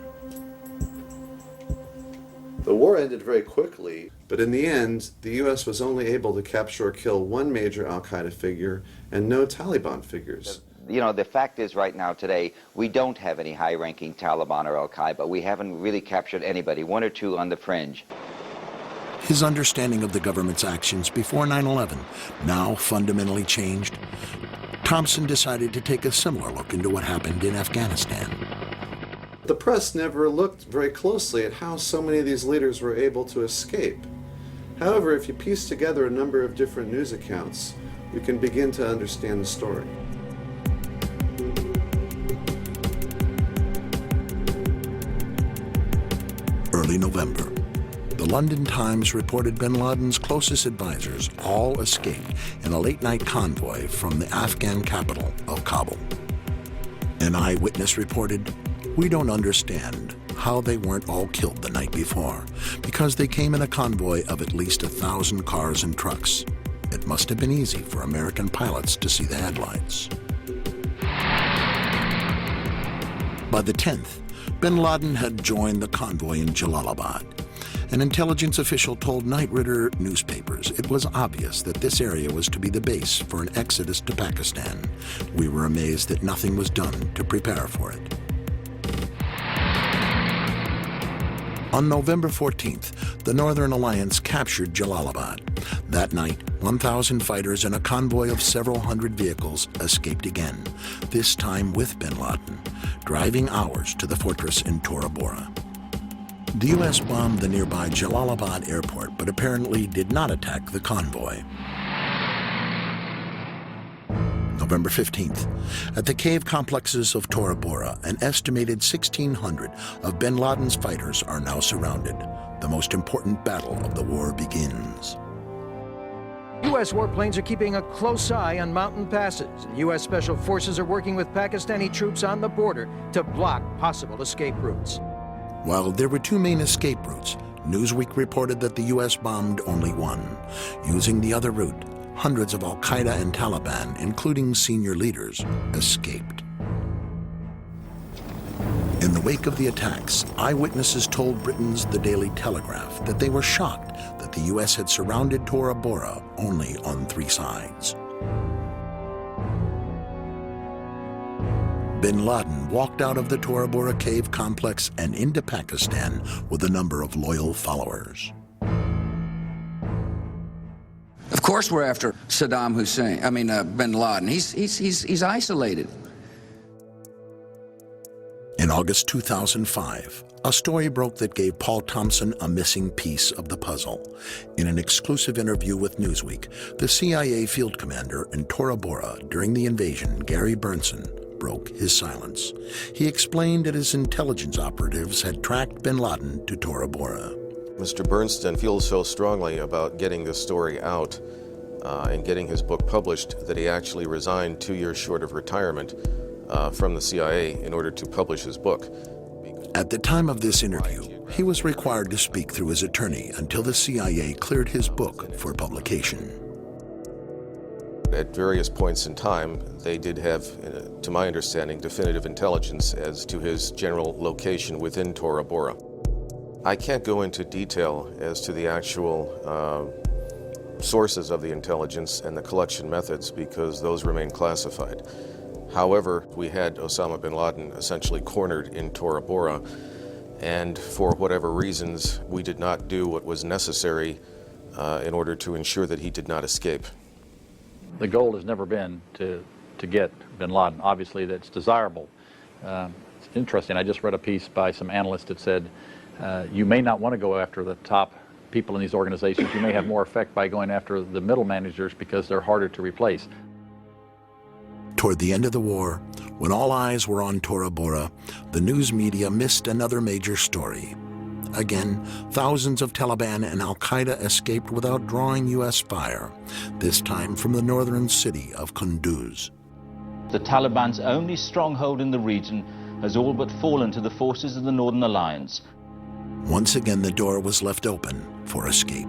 The war ended very quickly, but in the end, the U.S. was only able to capture or kill one major al-Qaeda figure and no Taliban figures. You know, the fact is right now today, we don't have any high-ranking Taliban or al-Qaeda. We haven't really captured anybody, one or two on the fringe. His understanding of the government's actions before 9/11 now fundamentally changed. Thompson decided to take a similar look into what happened in Afghanistan. The press never looked very closely at how so many of these leaders were able to escape. However, if you piece together a number of different news accounts, you can begin to understand the story. Early November, the London Times reported bin Laden's closest advisors all escaped in a late-night convoy from the Afghan capital of Kabul. An eyewitness reported, "We don't understand how they weren't all killed the night before, because they came in a convoy of at least 1,000 cars and trucks. It must have been easy for American pilots to see the headlights." By the 10th, bin Laden had joined the convoy in Jalalabad. An intelligence official told Night Rider newspapers it was obvious that this area was to be the base for an exodus to Pakistan. We were amazed that nothing was done to prepare for it. On November 14th, the Northern Alliance captured Jalalabad. That night, 1,000 fighters and a convoy of several hundred vehicles escaped again, this time with bin Laden, driving hours to the fortress in Tora Bora. The U.S. bombed the nearby Jalalabad airport, but apparently did not attack the convoy. November 15th, at the cave complexes of Tora Bora, an estimated 1,600 of bin Laden's fighters are now surrounded. The most important battle of the war begins. U.S. warplanes are keeping a close eye on mountain passes, and U.S. Special Forces are working with Pakistani troops on the border to block possible escape routes. While there were two main escape routes, Newsweek reported that the U.S. bombed only one. Using the other route, hundreds of al-Qaeda and Taliban, including senior leaders, escaped. In the wake of the attacks, eyewitnesses told Britain's The Daily Telegraph that they were shocked that the U.S. had surrounded Tora Bora only on 3 sides. Bin Laden walked out of the Tora Bora cave complex and into Pakistan with a number of loyal followers. Of course we're after Saddam Hussein, bin Laden. He's isolated. In August 2005, a story broke that gave Paul Thompson a missing piece of the puzzle. In an exclusive interview with Newsweek, the CIA field commander in Tora Bora during the invasion, Gary Burnson, broke his silence. He explained that his intelligence operatives had tracked bin Laden to Tora Bora. Mr. Bernstein feels so strongly about getting this story out and getting his book published that he actually resigned 2 years short of retirement from the CIA in order to publish his book. At the time of this interview, he was required to speak through his attorney until the CIA cleared his book for publication. At various points in time, they did have, to my understanding, definitive intelligence as to his general location within Tora Bora. I can't go into detail as to the actual sources of the intelligence and the collection methods because those remain classified. However, we had Osama bin Laden essentially cornered in Tora Bora, and for whatever reasons, we did not do what was necessary in order to ensure that he did not escape. The goal has never been to get bin Laden. Obviously, that's desirable. It's interesting. I just read a piece by some analysts that said you may not want to go after the top people in these organizations. You may have more effect by going after the middle managers because they're harder to replace. Toward the end of the war, when all eyes were on Tora Bora, the news media missed another major story. Again, thousands of Taliban and al-Qaeda escaped without drawing U.S. fire, this time from the northern city of Kunduz. The Taliban's only stronghold in the region has all but fallen to the forces of the Northern Alliance. Once again, the door was left open for escape.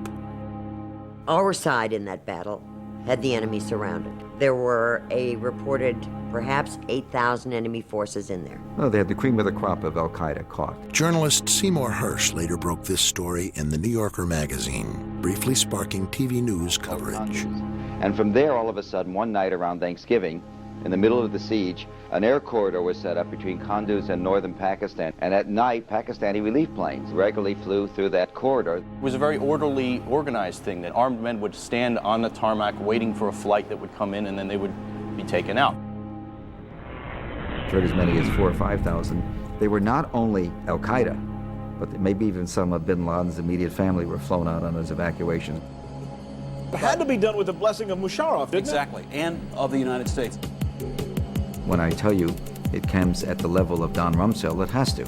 Our side in that battle had the enemy surrounded. There were a reported perhaps 8,000 enemy forces in there. Oh, they had the cream of the crop of al-Qaeda caught. Journalist Seymour Hersh later broke this story in the New Yorker magazine, briefly sparking TV news coverage. And from there, all of a sudden, one night around Thanksgiving, in the middle of the siege, an air corridor was set up between Kunduz and northern Pakistan. And at night, Pakistani relief planes regularly flew through that corridor. It was a very orderly, organized thing that armed men would stand on the tarmac waiting for a flight that would come in, and then they would be taken out. As many as 4,000 or 5,000. They were not only al-Qaeda, but maybe even some of bin Laden's immediate family were flown out on his evacuation. It had to be done with the blessing of Musharraf, didn't Exactly, and of the United States. When I tell you it comes at the level of Don Rumsfeld, it has to.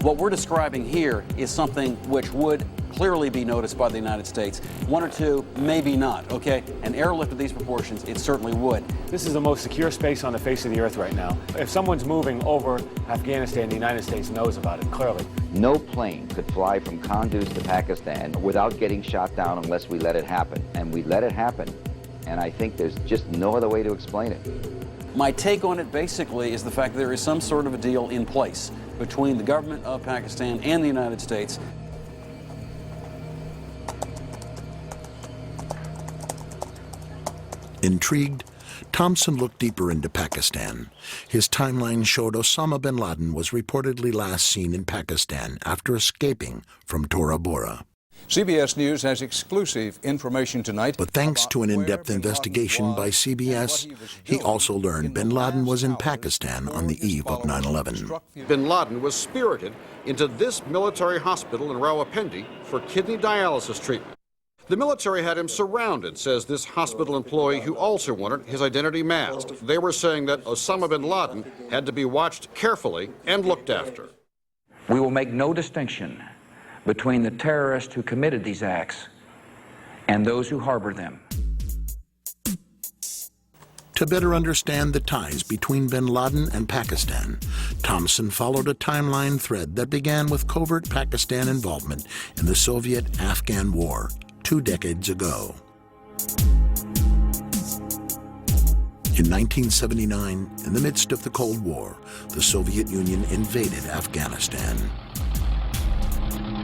What we're describing here is something which would clearly be noticed by the United States. One or two, maybe not, okay? An airlift of these proportions, it certainly would. This is the most secure space on the face of the earth right now. If someone's moving over Afghanistan, the United States knows about it, clearly. No plane could fly from Kunduz to Pakistan without getting shot down unless we let it happen. And we let it happen. And I think there's just no other way to explain it. My take on it basically is the fact that there is some sort of a deal in place between the government of Pakistan and the United States. Intrigued, Thompson looked deeper into Pakistan. His timeline showed Osama bin Laden was reportedly last seen in Pakistan after escaping from Tora Bora. CBS News has exclusive information tonight. But thanks to an in-depth investigation by CBS, he also learned bin Laden was in Pakistan on the eve of 9/11. Bin Laden was spirited into this military hospital in Rawalpindi for kidney dialysis treatment. The military had him surrounded, says this hospital employee who also wanted his identity masked. They were saying that Osama bin Laden had to be watched carefully and looked after. We will make no distinction between the terrorists who committed these acts and those who harbor them. To better understand the ties between bin Laden and Pakistan, Thompson followed a timeline thread that began with covert Pakistan involvement in the Soviet-Afghan War 2 decades ago. In 1979, in the midst of the Cold War, the Soviet Union invaded Afghanistan.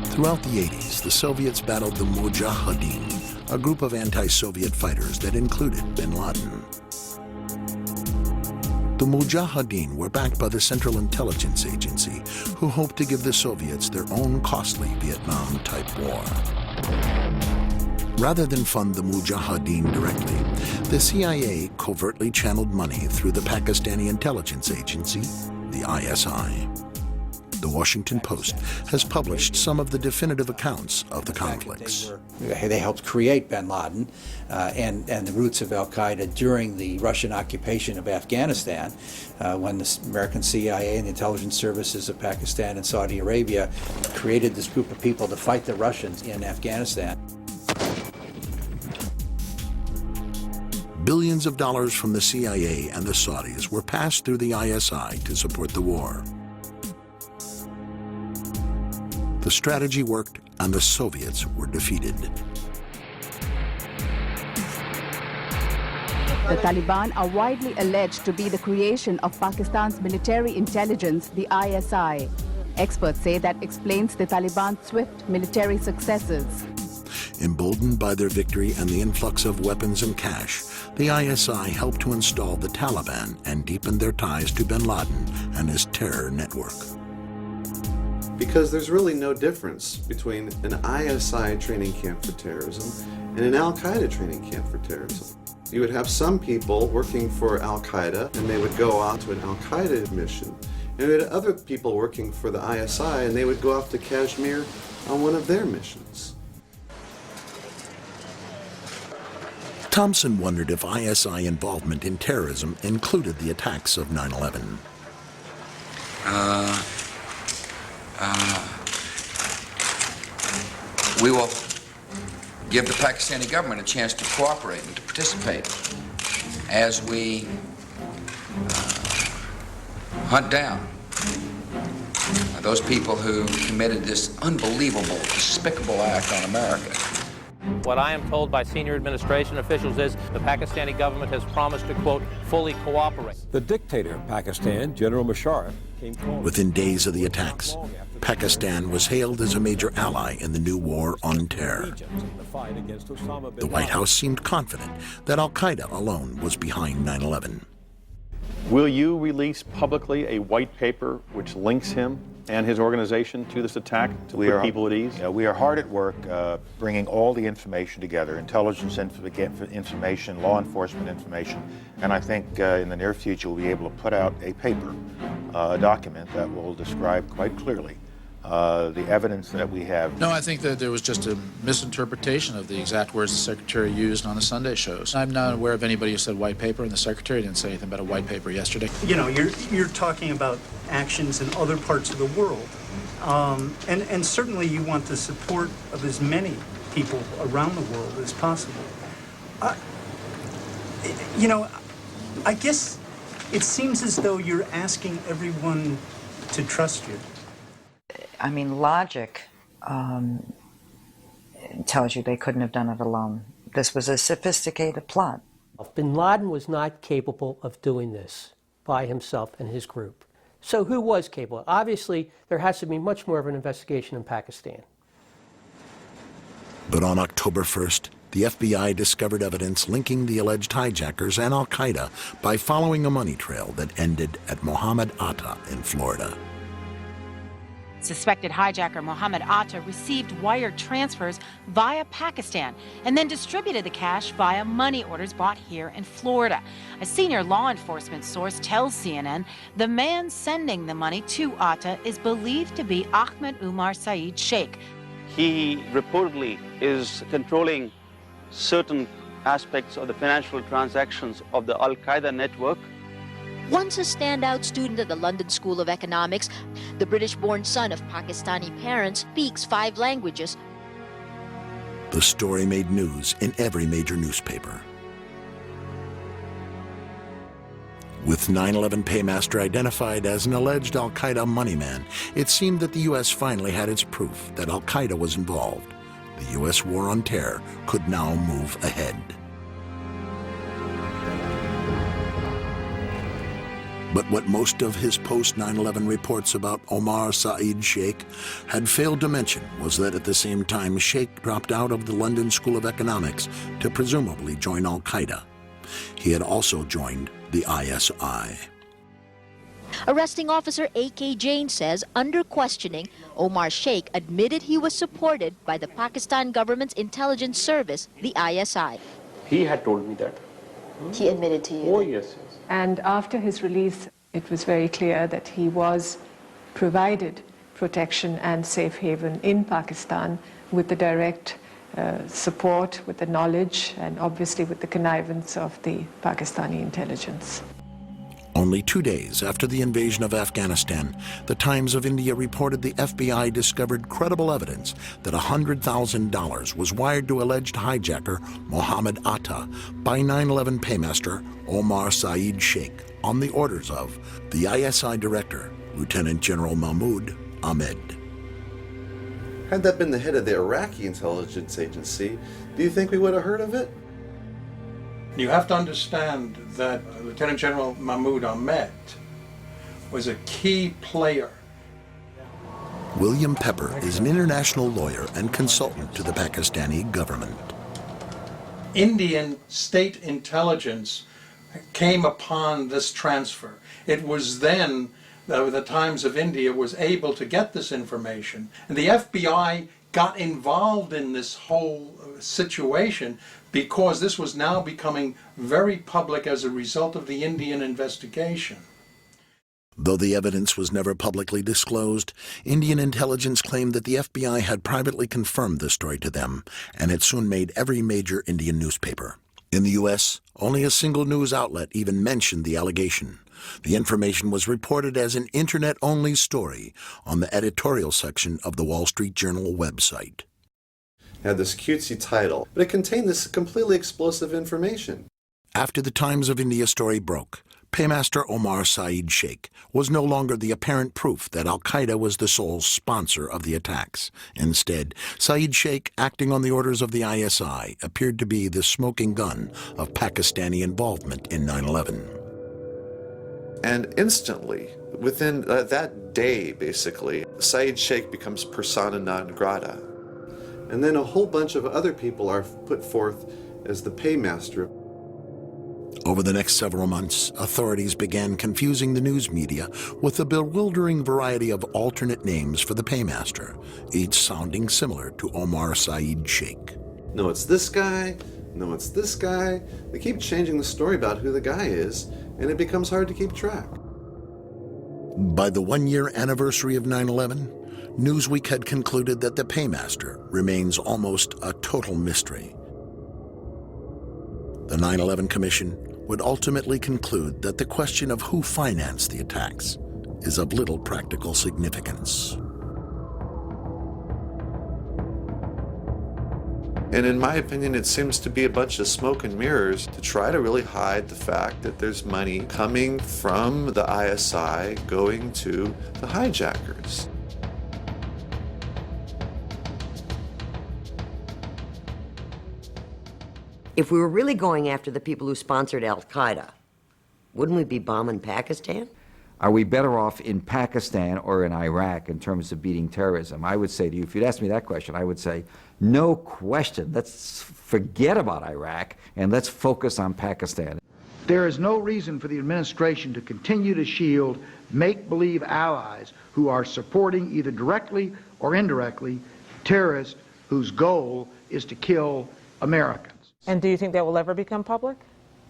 Throughout the 80s, the Soviets battled the Mujahideen, a group of anti-Soviet fighters that included bin Laden. The Mujahideen were backed by the Central Intelligence Agency, who hoped to give the Soviets their own costly Vietnam-type war. Rather than fund the Mujahideen directly, the CIA covertly channeled money through the Pakistani intelligence agency, the ISI. The Washington Post has published some of the definitive accounts of the conflicts. They helped create bin Laden and the roots of al-Qaeda during the Russian occupation of Afghanistan, when the American CIA and the intelligence services of Pakistan and Saudi Arabia created this group of people to fight the Russians in Afghanistan. Billions of dollars from the CIA and the Saudis were passed through the ISI to support the war. The strategy worked, and the Soviets were defeated. The Taliban are widely alleged to be the creation of Pakistan's military intelligence, the ISI. Experts say that explains the Taliban's swift military successes. Emboldened by their victory and the influx of weapons and cash, the ISI helped to install the Taliban and deepen their ties to bin Laden and his terror network. Because there's really no difference between an ISI training camp for terrorism and an al-Qaeda training camp for terrorism. You would have some people working for Al-Qaeda, and they would go out to an Al-Qaeda mission. And you had other people working for the ISI, and they would go off to Kashmir on one of their missions. Thompson wondered if ISI involvement in terrorism included the attacks of 9/11. We will give the Pakistani government a chance to cooperate and to participate as we hunt down those people who committed this unbelievable, despicable act on America. What I am told by senior administration officials is the Pakistani government has promised to, quote, fully cooperate. The dictator of Pakistan, General Musharraf, came forward. Within days of the attacks, Pakistan was hailed as a major ally in the new war on terror. The White House seemed confident that Al-Qaeda alone was behind 9/11. Will you release publicly a white paper which links him and his organization to this attack to put people at ease? We are hard at work bringing all the information together, intelligence information, law enforcement information, and I think in the near future we'll be able to put out a paper, a document that will describe quite clearly the evidence that we have. No, I think that there was just a misinterpretation of the exact words the Secretary used on the Sunday shows. I'm not aware of anybody who said white paper, and the Secretary didn't say anything about a white paper yesterday. You know, you're talking about actions in other parts of the world, and certainly you want the support of as many people around the world as possible. You know, I guess it seems as though you're asking everyone to trust you. I mean, logic tells you they couldn't have done it alone. This was a sophisticated plot. Bin Laden was not capable of doing this by himself and his group. So who was capable? Obviously, there has to be much more of an investigation in Pakistan. But on October 1st, the FBI discovered evidence linking the alleged hijackers and Al-Qaeda by following a money trail that ended at Mohammed Atta in Florida. Suspected hijacker Mohammed Atta received wire transfers via Pakistan and then distributed the cash via money orders bought here in Florida. A senior law enforcement source tells CNN the man sending the money to Atta is believed to be Ahmed Umar Saeed Sheikh. He reportedly is controlling certain aspects of the financial transactions of the Al-Qaeda network. Once a standout student at the London School of Economics, the British-born son of Pakistani parents speaks 5 languages. The story made news in every major newspaper. With 9/11 paymaster identified as an alleged Al-Qaeda moneyman, it seemed that the U.S. finally had its proof that Al-Qaeda was involved. The U.S. war on terror could now move ahead. But what most of his post-9/11 reports about Omar Saeed Sheikh had failed to mention was that at the same time Sheikh dropped out of the London School of Economics to presumably join Al-Qaeda. He had also joined the ISI. Arresting officer A.K. Jain says, under questioning, Omar Sheikh admitted he was supported by the Pakistan government's intelligence service, the ISI. He had told me that. He admitted to you? Oh, yes. And after his release, it was very clear that he was provided protection and safe haven in Pakistan with the direct support, with the knowledge, and obviously with the connivance of the Pakistani intelligence. Only 2 days after the invasion of Afghanistan, the Times of India reported the FBI discovered credible evidence that $100,000 was wired to alleged hijacker Mohammed Atta by 9/11 paymaster Omar Saeed Sheikh on the orders of the ISI director, Lieutenant General Mahmoud Ahmed. Had that been the head of the Iraqi intelligence agency, do you think we would have heard of it? You have to understand that Lieutenant General Mahmoud Ahmed was a key player. William Pepper is an international lawyer and consultant to the Pakistani government. Indian state intelligence came upon this transfer. It was then the Times of India was able to get this information, and the FBI got involved in this whole situation because this was now becoming very public as a result of the Indian investigation. Though the evidence was never publicly disclosed, Indian intelligence claimed that the FBI had privately confirmed the story to them, and it soon made every major Indian newspaper. In the U.S., only a single news outlet even mentioned the allegation. The information was reported as an Internet-only story on the editorial section of the Wall Street Journal website. It had this cutesy title, but it contained this completely explosive information. After the Times of India story broke, Paymaster Omar Saeed Sheikh was no longer the apparent proof that al-Qaeda was the sole sponsor of the attacks. Instead, Saeed Sheikh, acting on the orders of the ISI, appeared to be the smoking gun of Pakistani involvement in 9/11. And instantly, within that day, basically, Saeed Sheikh becomes persona non grata. And then a whole bunch of other people are put forth as the paymaster. Over the next several months, authorities began confusing the news media with a bewildering variety of alternate names for the paymaster, each sounding similar to Omar Saeed Sheikh. No, it's this guy. No, it's this guy. They keep changing the story about who the guy is, and it becomes hard to keep track. By the one-year anniversary of 9/11, Newsweek had concluded that the paymaster remains almost a total mystery. The 9/11 Commission would ultimately conclude that the question of who financed the attacks is of little practical significance. And in my opinion, it seems to be a bunch of smoke and mirrors to try to really hide the fact that there's money coming from the ISI going to the hijackers. If we were really going after the people who sponsored al-Qaeda, wouldn't we be bombing Pakistan? Are we better off in Pakistan or in Iraq in terms of beating terrorism? I would say to you, if you'd asked me that question, I would say, no question. Let's forget about Iraq and let's focus on Pakistan. There is no reason for the administration to continue to shield make-believe allies who are supporting, either directly or indirectly, terrorists whose goal is to kill Americans. And do you think that will ever become public?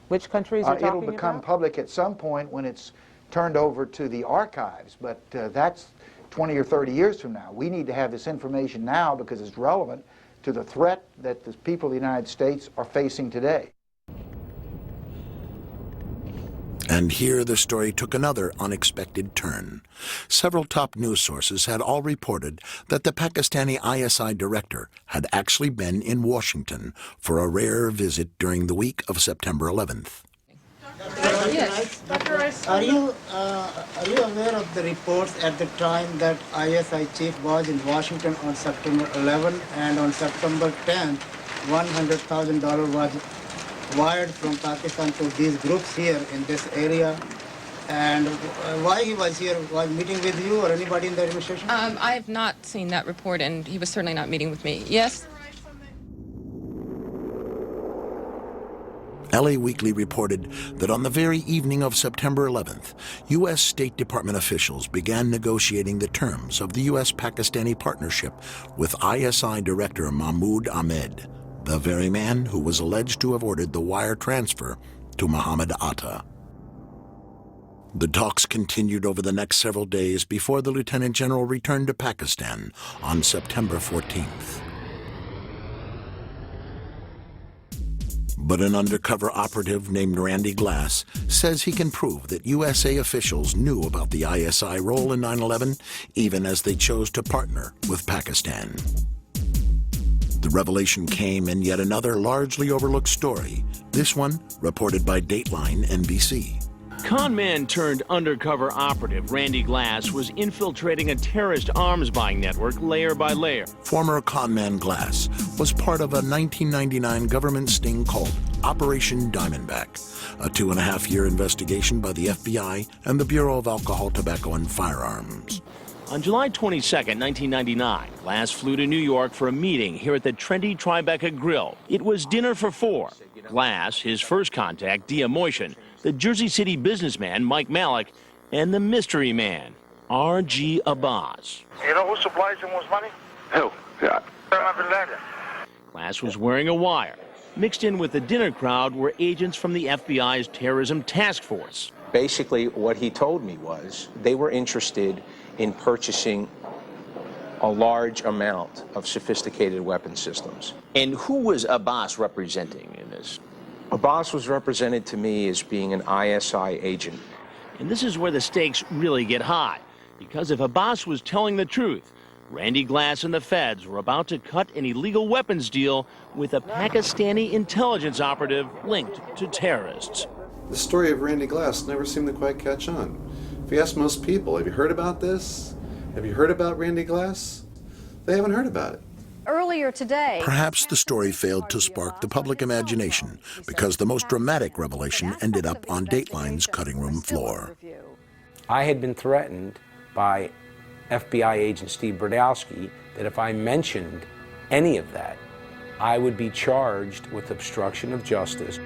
Which countries are talking about? It'll become public at some point when it's turned over to the archives, but that's 20 or 30 years from now. We need to have this information now because it's relevant to the threat that the people of the United States are facing today. And here the story took another unexpected turn. Several top news sources had all reported that the Pakistani ISI director had actually been in Washington for a rare visit during the week of September 11th. Yes. Are you aware of the reports at the time that ISI chief was in Washington on September 11 and on September 10th, $100,000 was wired from Pakistan to these groups here in this area? And why he was here? Was meeting with you or anybody in the administration? I have not seen that report, and he was certainly not meeting with me. Yes? LA Weekly reported that on the very evening of September 11th, U.S. State Department officials began negotiating the terms of the U.S.-Pakistani partnership with ISI Director Mahmoud Ahmed, the very man who was alleged to have ordered the wire transfer to Muhammad Atta. The talks continued over the next several days before the Lieutenant General returned to Pakistan on September 14th. But an undercover operative named Randy Glass says he can prove that USA officials knew about the ISI role in 9/11, even as they chose to partner with Pakistan. The revelation came in yet another largely overlooked story, this one reported by Dateline NBC. Con man turned undercover operative Randy Glass was infiltrating a terrorist arms buying network layer by layer. Former conman Glass was part of a 1999 government sting called Operation Diamondback, a 2.5-year investigation by the FBI and the Bureau of Alcohol, Tobacco, and Firearms. On July 22, 1999, Glass flew to New York for a meeting here at the trendy Tribeca Grill. It was dinner for 4. Glass, his first contact, Dia Moishan, the Jersey City businessman Mike Malik, and the mystery man, R.G. Abbas. You know who supplies him with money? Who? Glass was wearing a wire. Mixed in with the dinner crowd were agents from the FBI's terrorism task force. Basically, what he told me was they were interested in purchasing a large amount of sophisticated weapon systems. And who was Abbas representing in this? Abbas was represented to me as being an ISI agent. And this is where the stakes really get high. Because if Abbas was telling the truth, Randy Glass and the feds were about to cut an illegal weapons deal with a Pakistani intelligence operative linked to terrorists. The story of Randy Glass never seemed to quite catch on. If you ask most people, have you heard about this? Have you heard about Randy Glass? They haven't heard about it. Earlier today, Perhaps the story failed to spark the public imagination because the most dramatic revelation ended up on Dateline's cutting room floor. I had been threatened by FBI agent Steve Brodowski that if I mentioned any of that, I would be charged with obstruction of justice.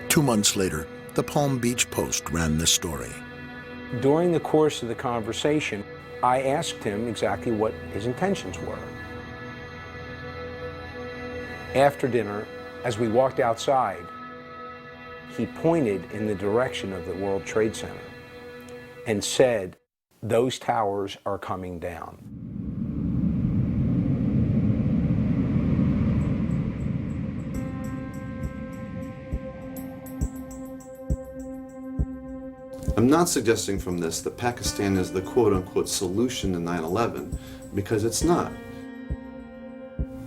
2 months later, the Palm Beach Post ran this story. During the course of the conversation, I asked him exactly what his intentions were. After dinner, as we walked outside, he pointed in the direction of the World Trade Center and said, "Those towers are coming down." I'm not suggesting from this that Pakistan is the quote-unquote solution to 9/11, because it's not.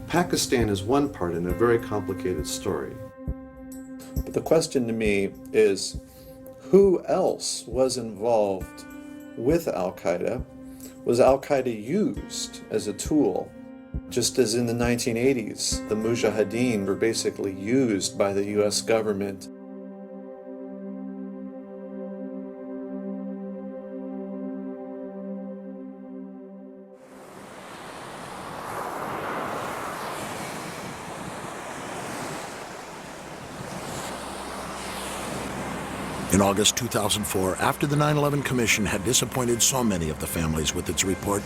Pakistan is one part in a very complicated story. But the question to me is, who else was involved with Al-Qaeda? Was Al-Qaeda used as a tool? Just as in the 1980s, the Mujahideen were basically used by the US government. In August 2004, after the 9/11 Commission had disappointed so many of the families with its report,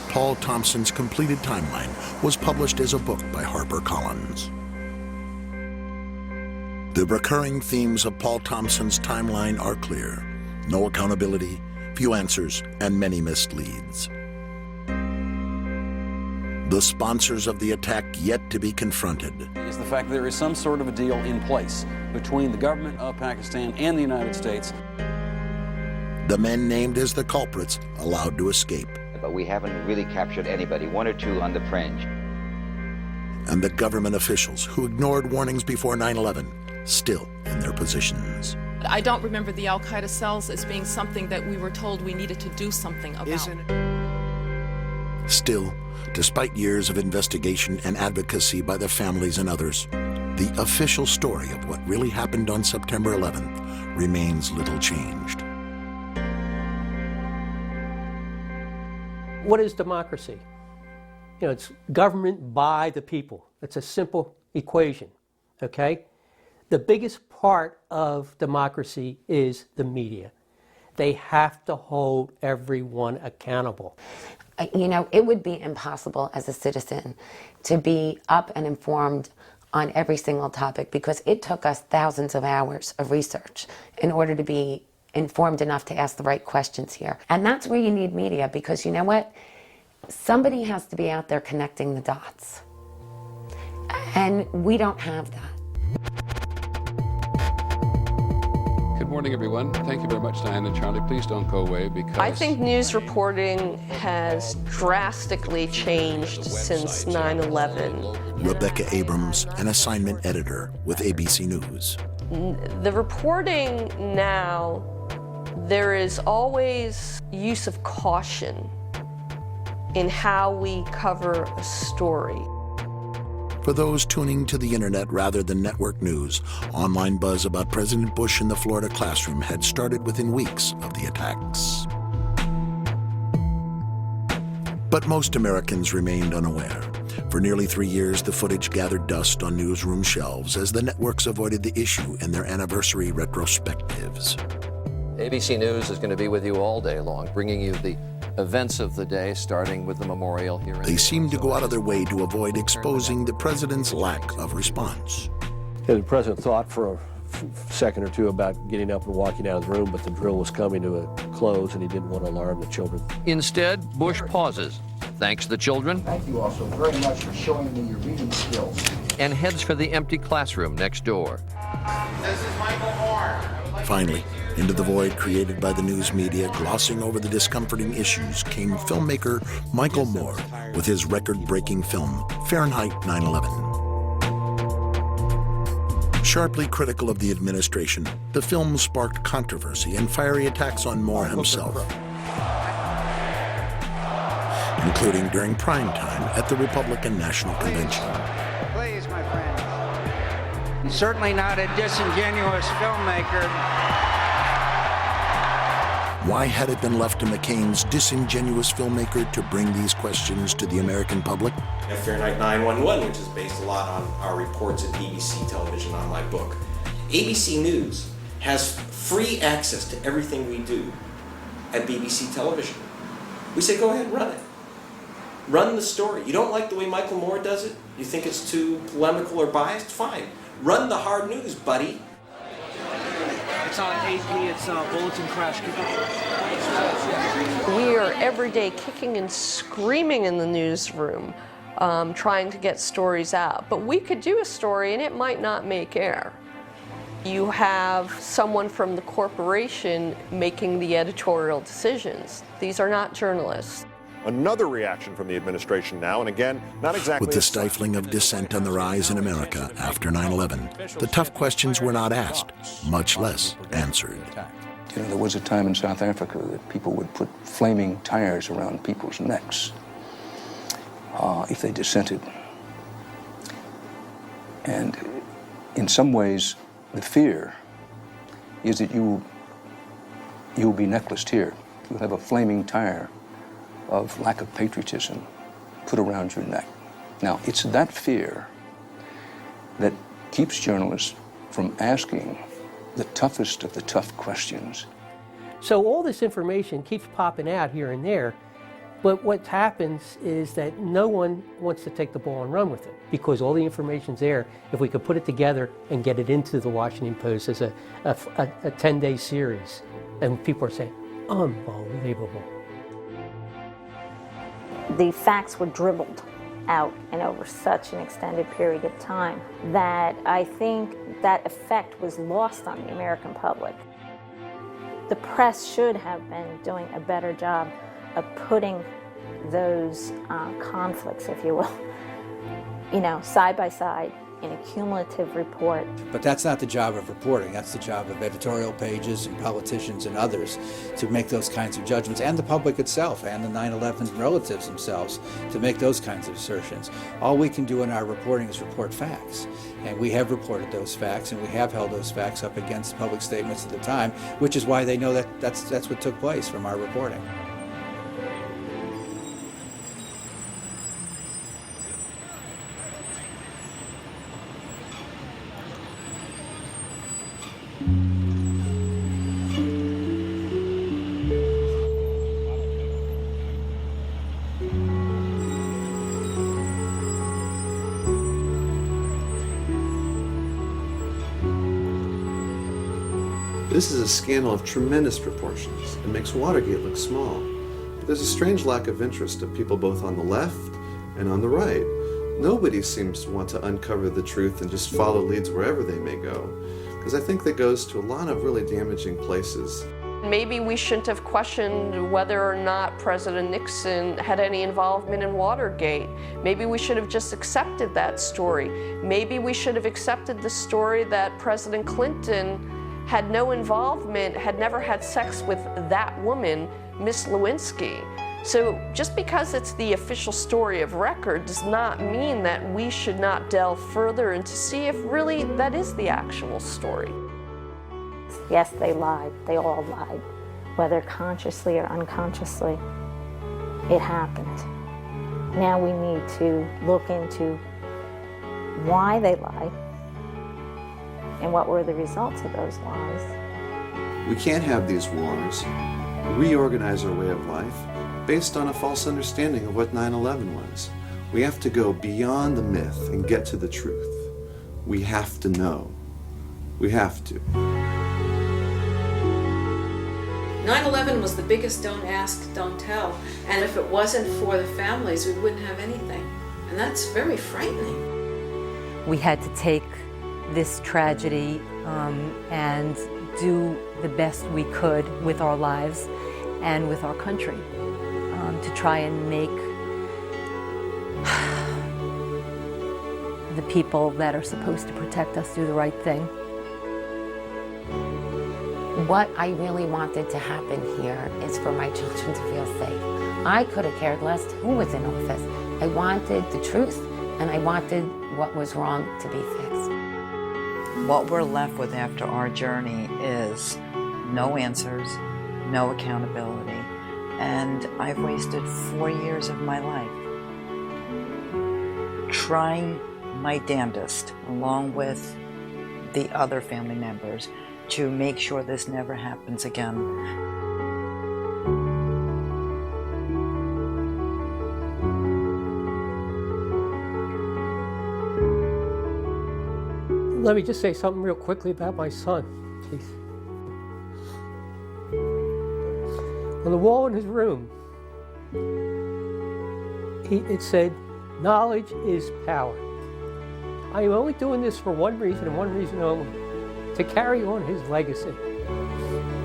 Paul Thompson's completed timeline was published as a book by HarperCollins. The recurring themes of Paul Thompson's timeline are clear: no accountability, few answers, and many missed leads. The sponsors of the attack yet to be confronted. Is the fact that there is some sort of a deal in place between the government of Pakistan and the United States. The men named as the culprits allowed to escape. But we haven't really captured anybody, one or two on the fringe. And the government officials who ignored warnings before 9/11, still in their positions. I don't remember the Al-Qaeda cells as being something that we were told we needed to do something about. Still, despite years of investigation and advocacy by the families and others, the official story of what really happened on September 11th remains little changed. What is democracy? You know, it's government by the people. It's a simple equation, okay? The biggest part of democracy is the media. They have to hold everyone accountable. You know, it would be impossible as a citizen to be up and informed on every single topic because it took us thousands of hours of research in order to be informed enough to ask the right questions here. And that's where you need media, because you know what? Somebody has to be out there connecting the dots. And we don't have that. Good morning, everyone. Thank you very much, Diane and Charlie. Please don't go away because... I think news reporting has drastically changed since 9/11. Rebecca Abrams, an assignment editor with ABC News. The reporting now, there is always use of caution in how we cover a story. For those tuning to the internet rather than network news, online buzz about President Bush in the Florida classroom had started within weeks of the attacks. But most Americans remained unaware. For nearly 3 years, the footage gathered dust on newsroom shelves as the networks avoided the issue in their anniversary retrospectives. ABC News is going to be with you all day long, bringing you the events of the day, starting with the memorial here. They seem to go out of their way to avoid exposing the president's lack of response. The president thought for a second or two about getting up and walking out of the room, but the drill was coming to a close and he didn't want to alarm the children. Instead, Bush pauses, thanks the children. Thank you also very much for showing me your reading skills. And heads for the empty classroom next door. This is Michael Moore. Finally, into the void created by the news media glossing over the discomforting issues came filmmaker Michael Moore with his record-breaking film, Fahrenheit 9/11. Sharply critical of the administration, the film sparked controversy and fiery attacks on Moore himself, including during prime time at the Republican National Convention. Please, my friend. He's certainly not a disingenuous filmmaker. Why had it been left to McCain's disingenuous filmmaker to bring these questions to the American public? Fahrenheit 9/11, which is based a lot on our reports at BBC television on my book. ABC News has free access to everything we do at BBC television. We say, go ahead, run it. Run the story. You don't like the way Michael Moore does it? You think it's too polemical or biased? Fine. Run the hard news, buddy. It's on AP, it's Bulletin Crash. We are every day kicking and screaming in the newsroom, trying to get stories out. But we could do a story and it might not make air. You have someone from the corporation making the editorial decisions. These are not journalists. Another reaction from the administration now, and again, not exactly... With the stifling of dissent on the rise in America after 9/11, the tough questions were not asked, much less answered. You know, there was a time in South Africa that people would put flaming tires around people's necks if they dissented. And in some ways, the fear is that you'll be necklaced here. You'll have a flaming tire of lack of patriotism put around your neck. Now, it's that fear that keeps journalists from asking the toughest of the tough questions. So all this information keeps popping out here and there, but what happens is that no one wants to take the ball and run with it because all the information's there. If we could put it together and get it into the Washington Post as a 10-day series, and people are saying, unbelievable. The facts were dribbled out and over such an extended period of time that I think that effect was lost on the American public. The press should have been doing a better job of putting those conflicts, if you will, side by side in a cumulative report. But that's not the job of reporting. That's the job of editorial pages and politicians and others to make those kinds of judgments, and the public itself and the 9/11 relatives themselves to make those kinds of assertions. All we can do in our reporting is report facts. And we have reported those facts, and we have held those facts up against public statements at the time, which is why they know that that's what took place from our reporting. This is a scandal of tremendous proportions. It makes Watergate look small. But there's a strange lack of interest of people both on the left and on the right. Nobody seems to want to uncover the truth and just follow leads wherever they may go, because I think that goes to a lot of really damaging places. Maybe we shouldn't have questioned whether or not President Nixon had any involvement in Watergate. Maybe we should have just accepted that story. Maybe we should have accepted the story that President Clinton had no involvement, had never had sex with that woman, Miss Lewinsky. So just because it's the official story of record does not mean that we should not delve further and to see if really that is the actual story. Yes, they lied. They all lied, whether consciously or unconsciously. It happened. Now we need to look into why they lied and what were the results of those lies. We can't have these wars, reorganize our way of life, based on a false understanding of what 9/11 was. We have to go beyond the myth and get to the truth. We have to know. We have to. 9/11 was the biggest don't ask, don't tell. And if it wasn't for the families, we wouldn't have anything. And that's very frightening. We had to take this tragedy and do the best we could with our lives and with our country to try and make the people that are supposed to protect us do the right thing. What I really wanted to happen here is for my children to feel safe. I could have cared less who was in office. I wanted the truth, and I wanted what was wrong to be fixed. What we're left with after our journey is no answers, no accountability, and I've wasted 4 years of my life trying my damnedest, along with the other family members, to make sure this never happens again. Let me just say something real quickly about my son, please. On the wall in his room, it said, "Knowledge is power." I am only doing this for one reason and one reason only, to carry on his legacy.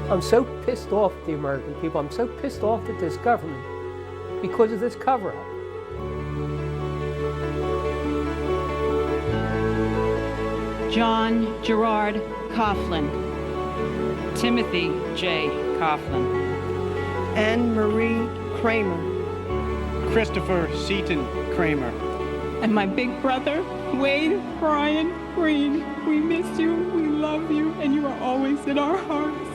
I'm so pissed off at the American people. I'm so pissed off at this government because of this cover-up. John Gerard Coughlin. Timothy J. Coughlin. Anne Marie Kramer. Christopher Seaton Kramer. And my big brother, Wade Brian Green. We miss you, we love you, and you are always in our hearts.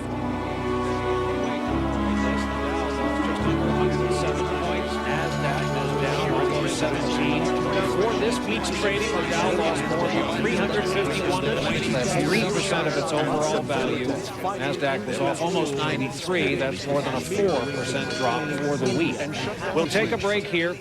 For this week's trading, the Dow lost more than 351 points. That's 3% of its overall value. NASDAQ was off almost 93. That's more than a 4% drop for the week. We'll take a break here.